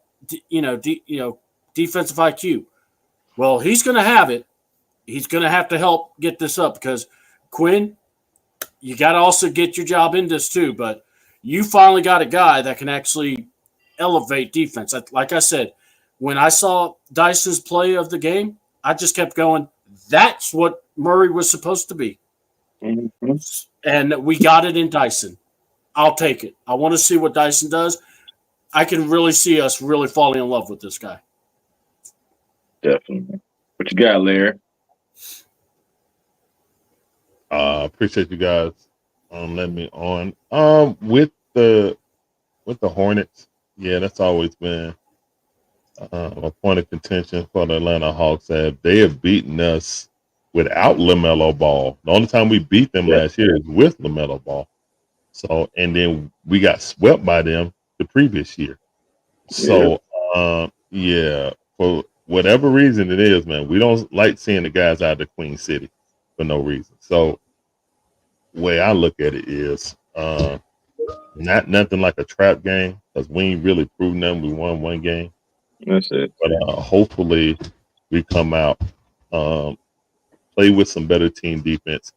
defensive IQ. Well, he's going to have it. He's going to have to help get this up because Quinn, you got to also get your job in this too. But you finally got a guy that can actually elevate defense. Like I said, when I saw Dyson's play of the game, I just kept going, that's what Murray was supposed to be. Mhm. And we got it in Dyson. I'll take it. I want to see what Dyson does. I can really see us really falling in love with this guy. Definitely. What you got, Larry? Appreciate you guys letting me on. With the Hornets, yeah, that's always been a point of contention for the Atlanta Hawks. They have beaten us without LaMelo Ball. The only time we beat them last year is with LaMelo Ball. So, and then we got swept by them the previous year. So, yeah, for whatever reason it is, man, we don't like seeing the guys out of the Queen City for no reason. So, way I look at it is not nothing like a trap game because we ain't really proved nothing. We won one game, That's it. but hopefully we come out, play with some better team defense,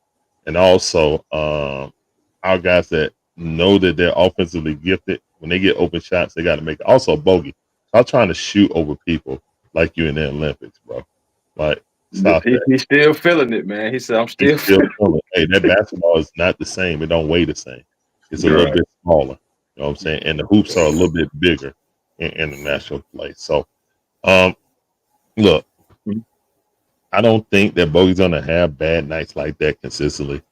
and also our guys that know that they're offensively gifted. When they get open shots, they got to make it. Also bogey. Stop trying to shoot over people like you in the Olympics, bro. Like stop that. He's still feeling it, man. He said, "I'm still He's still feeling." feeling it. Hey, that basketball is not the same. It don't weigh the same. It's a little Right. bit smaller. You know what I'm saying? And the hoops are a little bit bigger in international play. So, look, I don't think that Bogey's gonna have bad nights like that consistently.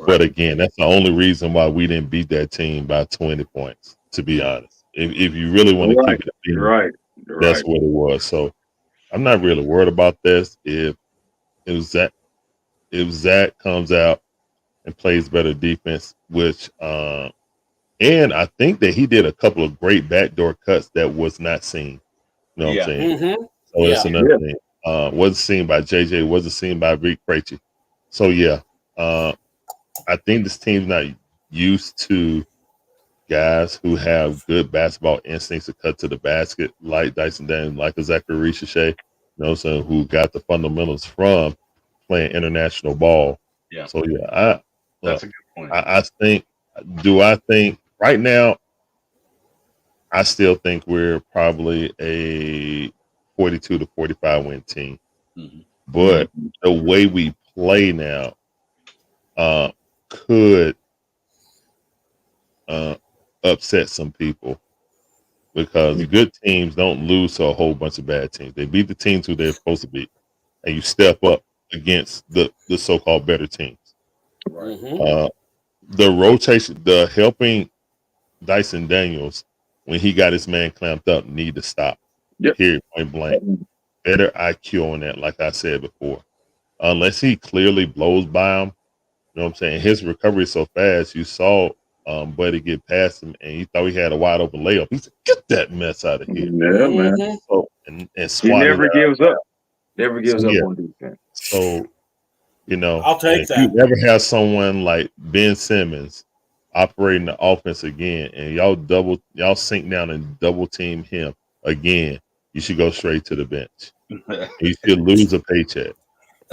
But again, that's the only reason why we didn't beat that team by 20 points, to be honest. If you really want to Right. keep it appealing, Right. that's what it was. So I'm not really worried about this. If Zach comes out and plays better defense, which and I think that he did a couple of great backdoor cuts that was not seen. You know what I'm Yeah. saying? Mm-hmm. So that's Yeah. another thing. Wasn't seen by JJ, wasn't seen by Rick Krejci. So yeah, I think this team's not used to guys who have good basketball instincts to cut to the basket, like Dyson Daniels, like a Zachary Shea, you know, so who got the fundamentals from playing international ball. Yeah. So yeah, That's a good point. I think right now, I still think we're probably a 42 to 45 win team. Mhm. But the way we play now could upset some people because good teams don't lose to a whole bunch of bad teams. They beat the teams who they're supposed to beat, and you step up against the so-called better teams. Mm-hmm. The rotation, the helping Dyson Daniels when he got his man clamped up need to stop. Yep. Period, point blank. Better IQ on that, like I said before. Unless he clearly blows by him, you know what I'm saying? His recovery is so fast. You saw Buddy get past him, and he thought he had a wide open layup. He said, "Get that mess out of here!" Yeah, man. Mm-hmm. So and He swat never it out. gives up. Never gives So, up yeah. on defense. So, you know, I'll take if that. you ever have someone like Ben Simmons operating the offense again, and y'all sink down and double team him again, you should go straight to the bench. You should lose a paycheck.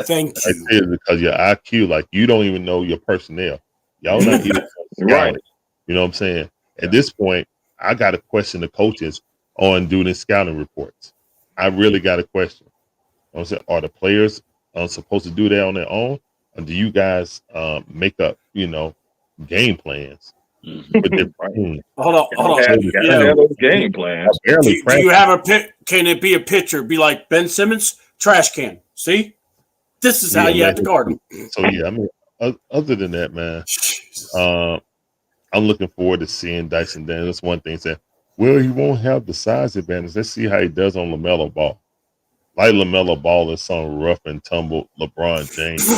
Thank Right you. there, because your IQ, like you don't even know your personnel. Y'all not even Right. scouting. You know what I'm saying? At this point, I got to question the coaches on doing the scouting reports. I really got a question. You know what I'm saying, are the players supposed to do that on their own, or do you guys make up, game plans Mhm. with their team? Hold on. Gotta You know, have those game plans. Barely do you practice. have a pick? Can it be a pitcher? Be like Ben Simmons, trash can. See, this is how Yeah, you have to man. guard him. So yeah, I mean, other than that, man, I'm looking forward to seeing Dyson Daniels. That's one thing. Saying, well, he won't have the size advantage. Let's see how he does on LaMelo Ball. Like LaMelo Ball is some rough and tumble LeBron James.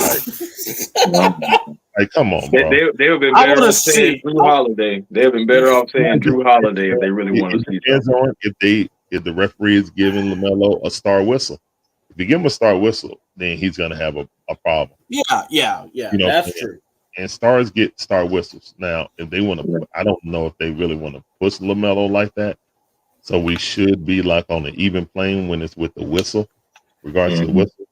Like come on, bro. They have been I better wanna off saying see- Drew Holiday. They have been better off saying Drew Holiday if they really want to see Depends something. on if the referee is giving LaMelo a star whistle. If you give him a star whistle, then he's gonna have a problem. Yeah. You know, That's true. And stars get star whistles. Now, if they want to, I don't know if they really want to push LaMelo like that. So we should be like on an even plane when it's with the whistle, regards to the whistle.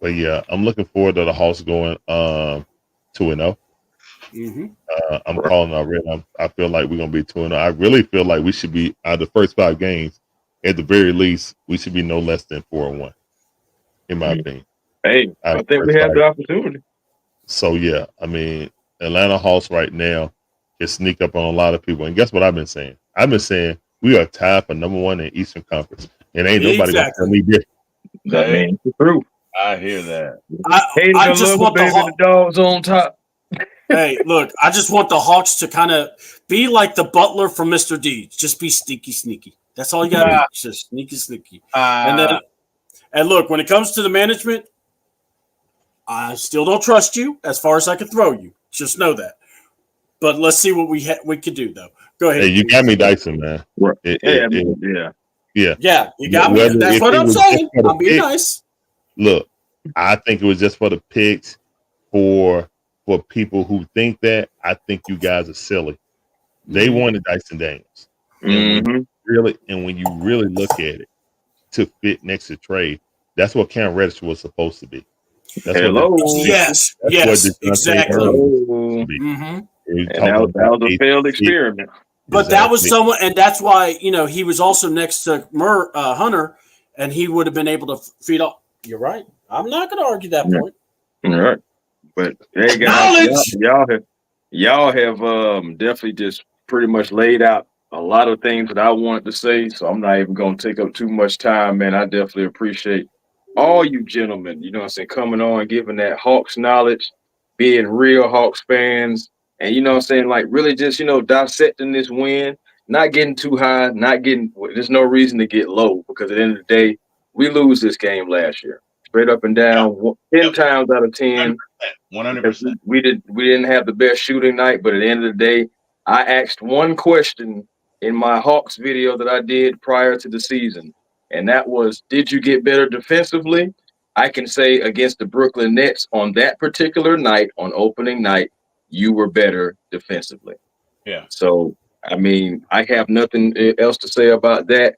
But yeah, I'm looking forward to the Hawks going 2-0. I'm calling already. I feel like we're gonna be 2-0. I really feel like we should be out of the first 5 games. At the very least, we should be no less than 4-1, in my opinion. Hey, I think we have the opportunity. So yeah, I mean, Atlanta Hawks right now can sneak up on a lot of people. And guess what I've been saying? I've been saying we are tied for number 1 in Eastern Conference, and ain't nobody gonna tell me different. That means the truth. I hear that. I just want the dogs on top. Hey, look, I just want the Hawks to kind of be like the butler from Mr. Deeds. Just be sneaky. That's all you got to be. Just sneaky. And look, when it comes to the management, I still don't trust you as far as I can throw you. Just know that. But let's see what we can do, though. Go ahead. Hey, you got me, Dyson, man. Yeah. Yeah, you got me. Whether That's if what it I'm was saying. just for the I'm being picks, nice. Look, I think it was just for the picks for people who think that. I think you guys are silly. They wanted Dyson Daniels. And when you really look at it to fit next to Trey, that's what Cam Reddish was supposed to be. That's Yes, exactly. And that was a failed experiment. But that was someone, and that's why he was also next to Hunter, and he would have been able to feed off. You're right. I'm not going to argue that point. All right, but hey guys, y'all have definitely just pretty much laid out a lot of things that I wanted to say. So I'm not even going to take up too much time, man. I definitely appreciate all you gentlemen. You know what I'm saying, coming on, giving that Hawks knowledge, being real Hawks fans. And you know what I'm saying, like really just, dissecting this win, not getting too high, there's no reason to get low because at the end of the day, we lose this game last year. Straight up and down, 10 times out of 10. 100%. We didn't have the best shooting night, but at the end of the day, I asked one question in my Hawks video that I did prior to the season, and that was, did you get better defensively? I can say against the Brooklyn Nets on that particular night, on opening night, you were better defensively. Yeah. So, I mean, I have nothing else to say about that.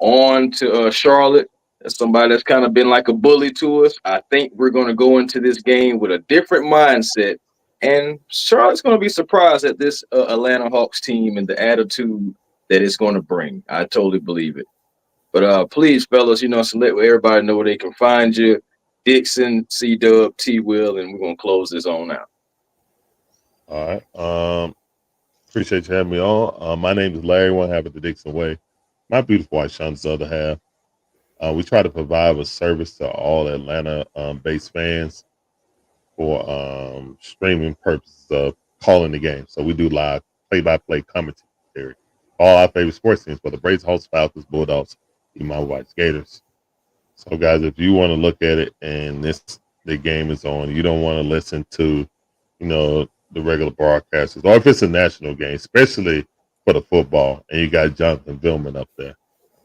On to Charlotte, as somebody that's kind of been like a bully to us. I think we're going to go into this game with a different mindset. And Charlotte's going to be surprised at this Atlanta Hawks team and the attitude that it's going to bring. I totally believe it. But please, fellas, so let everybody know where they can find you. Dixon, C-Dub, T-Will, and we're going to close this on out. All right. Appreciate you having me on. My name is Larry, one half of the Dixon Way. My beautiful wife, Sean's the other half. We try to provide a service to all Atlanta-based fans for streaming purposes of calling the game. So we do live play-by-play commentary. All our favorite sports teams, for the Braves, Hawks, Falcons, Bulldogs, my Whites, Gators. So, guys, if you want to look at it and the game is on, you don't want to listen to, the regular broadcasters, or if it's a national game, especially for the football, and you got Jonathan Vilman up there,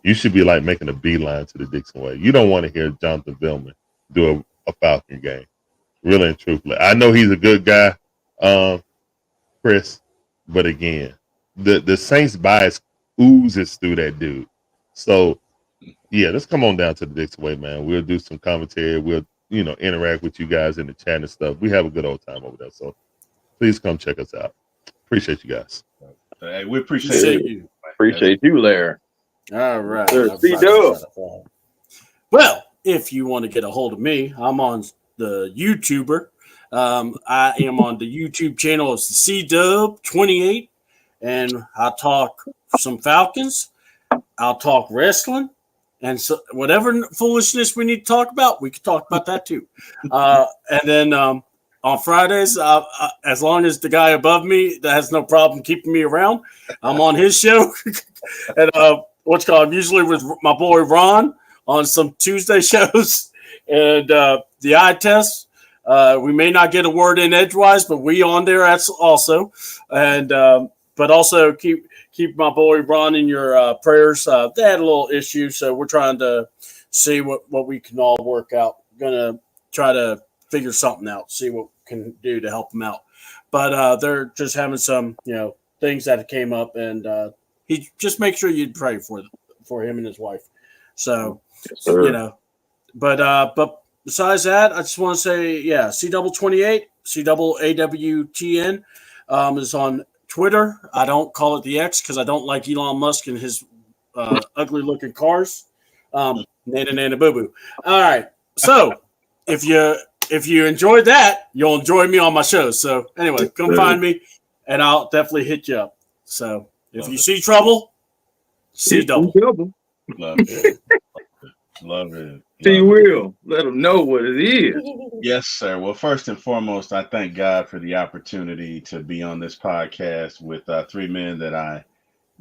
you should be like making a beeline to the Dixon Way. You don't want to hear Jonathan Vilman do a Falcon game, really and truthfully. I know he's a good guy, Chris, but again, the Saints bias oozes through that dude. So, yeah, let's come on down to the Dixon Way, man. We'll do some commentary. We'll, interact with you guys in the chat and stuff. We have a good old time over there. So please come check us out. Appreciate you guys. Hey, we appreciate you. Appreciate you, Larry. All right. Well, if you want to get a hold of me, I'm on the YouTuber. I am on the YouTube channel. It's the C-Dub28, and I talk some Falcons. I'll talk wrestling, and so whatever foolishness we need to talk about, we can talk about that too. And then on on Fridays. As long as the guy above me that has no problem keeping me around, I'm on his show. And I'm usually with my boy Ron on some Tuesday shows, and the eye test. We may not get a word in edgewise, but we on there also, and but also keep my boy Ron in your prayers. They had a little issue, so we're trying to see what we can all work out. Gonna try to figure something out, see what we can do to help them out. But they're just having some, things that came up, and he just make sure you pray for him and his wife. So, but besides that, I just want to say, C28, CAAWTN is on Twitter. I don't call it the X because I don't like Elon Musk and his ugly looking cars. Nana boo boo. All right. So if you enjoyed that, you'll enjoy me on my show. So anyway, come find me and I'll definitely hit you up. So if you see trouble, see double. Love it. Love it. See, will let them know what it is. Yes, sir. Well, first and foremost, I thank God for the opportunity to be on this podcast with three men that I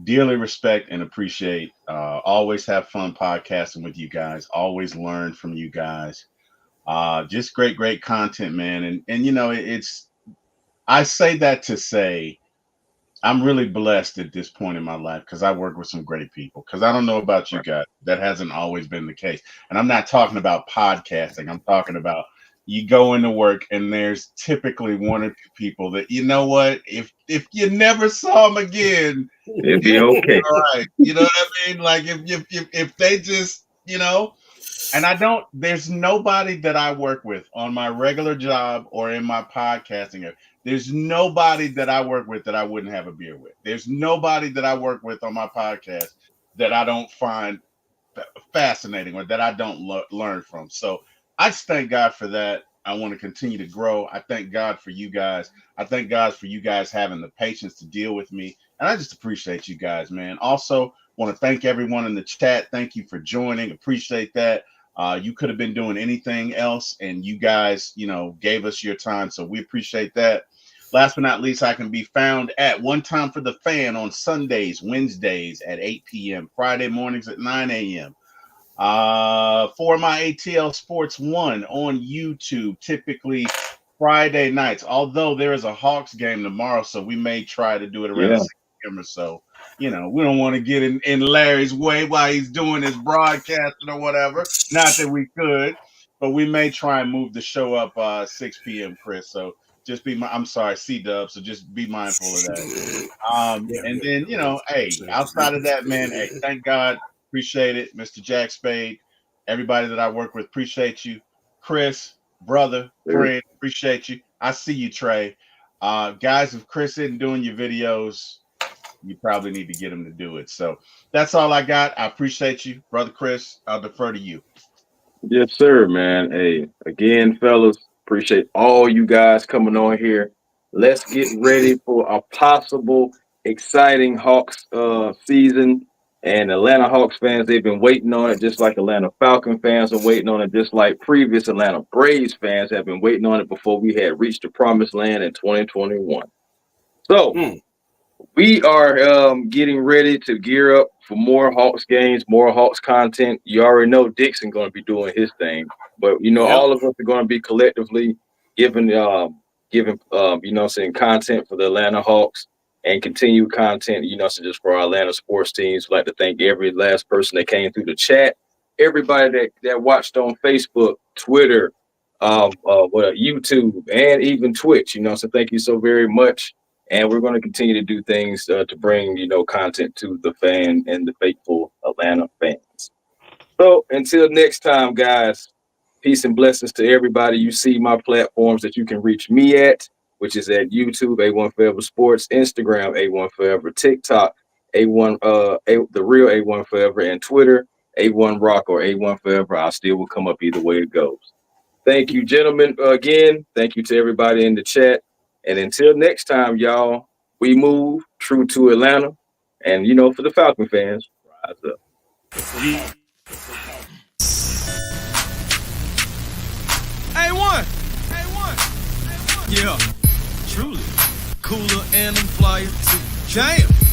dearly respect and appreciate. Always have fun podcasting with you guys. Always learn from you guys. Just great content, man. And I say that to say I'm really blessed at this point in my life because I work with some great people. Because I don't know about you guys, that hasn't always been the case. And I'm not talking about podcasting. I'm talking about you go into work and there's typically one or two people that, you know what, if you never saw them again, it'd be okay. All right. You know what I mean? Like if they just, and there's nobody that I work with on my regular job or in my podcasting. There's nobody that I work with that I wouldn't have a beer with. There's nobody that I work with on my podcast that I don't find fascinating or that I don't learn from. So I just thank God for that. I want to continue to grow. I thank God for you guys. I thank God for you guys having the patience to deal with me. And I just appreciate you guys, man. Also, want to thank everyone in the chat. Thank you for joining. Appreciate that. You could have been doing anything else, and you guys, gave us your time. So we appreciate that. Last but not least, I can be found at One Time for the Fan on Sundays, Wednesdays at 8 p.m., Friday mornings at 9 a.m. For my ATL Sports 1 on YouTube, typically Friday nights, although there is a Hawks game tomorrow, so we may try to do it around 6 p.m. or so. We don't want to get in Larry's way while he's doing his broadcasting or whatever. Not that we could, but we may try and move the show up 6 p.m., Chris. So just I'm sorry, C-Dub. So just be mindful of that. And then, hey, outside of that, man, hey, thank God. Appreciate it. Mr. Jack Spade, everybody that I work with, appreciate you. Chris, brother, friend, appreciate you. I see you, Trey. Guys, if Chris isn't doing your videos, you probably need to get him to do it. So that's all I got. I appreciate you, brother Chris. I'll defer to you. Yes, sir, man. Hey, again, fellas, appreciate all you guys coming on here. Let's get ready for a possible exciting Hawks season. And Atlanta Hawks fans, they've been waiting on it, just like Atlanta Falcon fans are waiting on it, just like previous Atlanta Braves fans have been waiting on it before we had reached the promised land in 2021. So we are getting ready to gear up for more Hawks games, more Hawks content. You already know Dixon going to be doing his thing, but all of us are going to be collectively giving content for the Atlanta Hawks and continue content, so just for our Atlanta sports teams. We'd like to thank every last person that came through the chat, everybody that watched on Facebook, Twitter, YouTube, and even Twitch. So thank you so very much. And we're going to continue to do things to bring, content to the fan and the faithful Atlanta fans. So until next time, guys, peace and blessings to everybody. You see my platforms that you can reach me at, which is at YouTube, A1 Forever Sports, Instagram, A1 Forever, TikTok, the real A1 Forever, and Twitter, A1 Rock or A1 Forever. I still will come up either way it goes. Thank you, gentlemen. Again, thank you to everybody in the chat. And until next time, y'all, we move true to Atlanta. And, for the Falcon fans, rise up. A1. Yeah, truly. Cooler and I'm flyer too. Jam.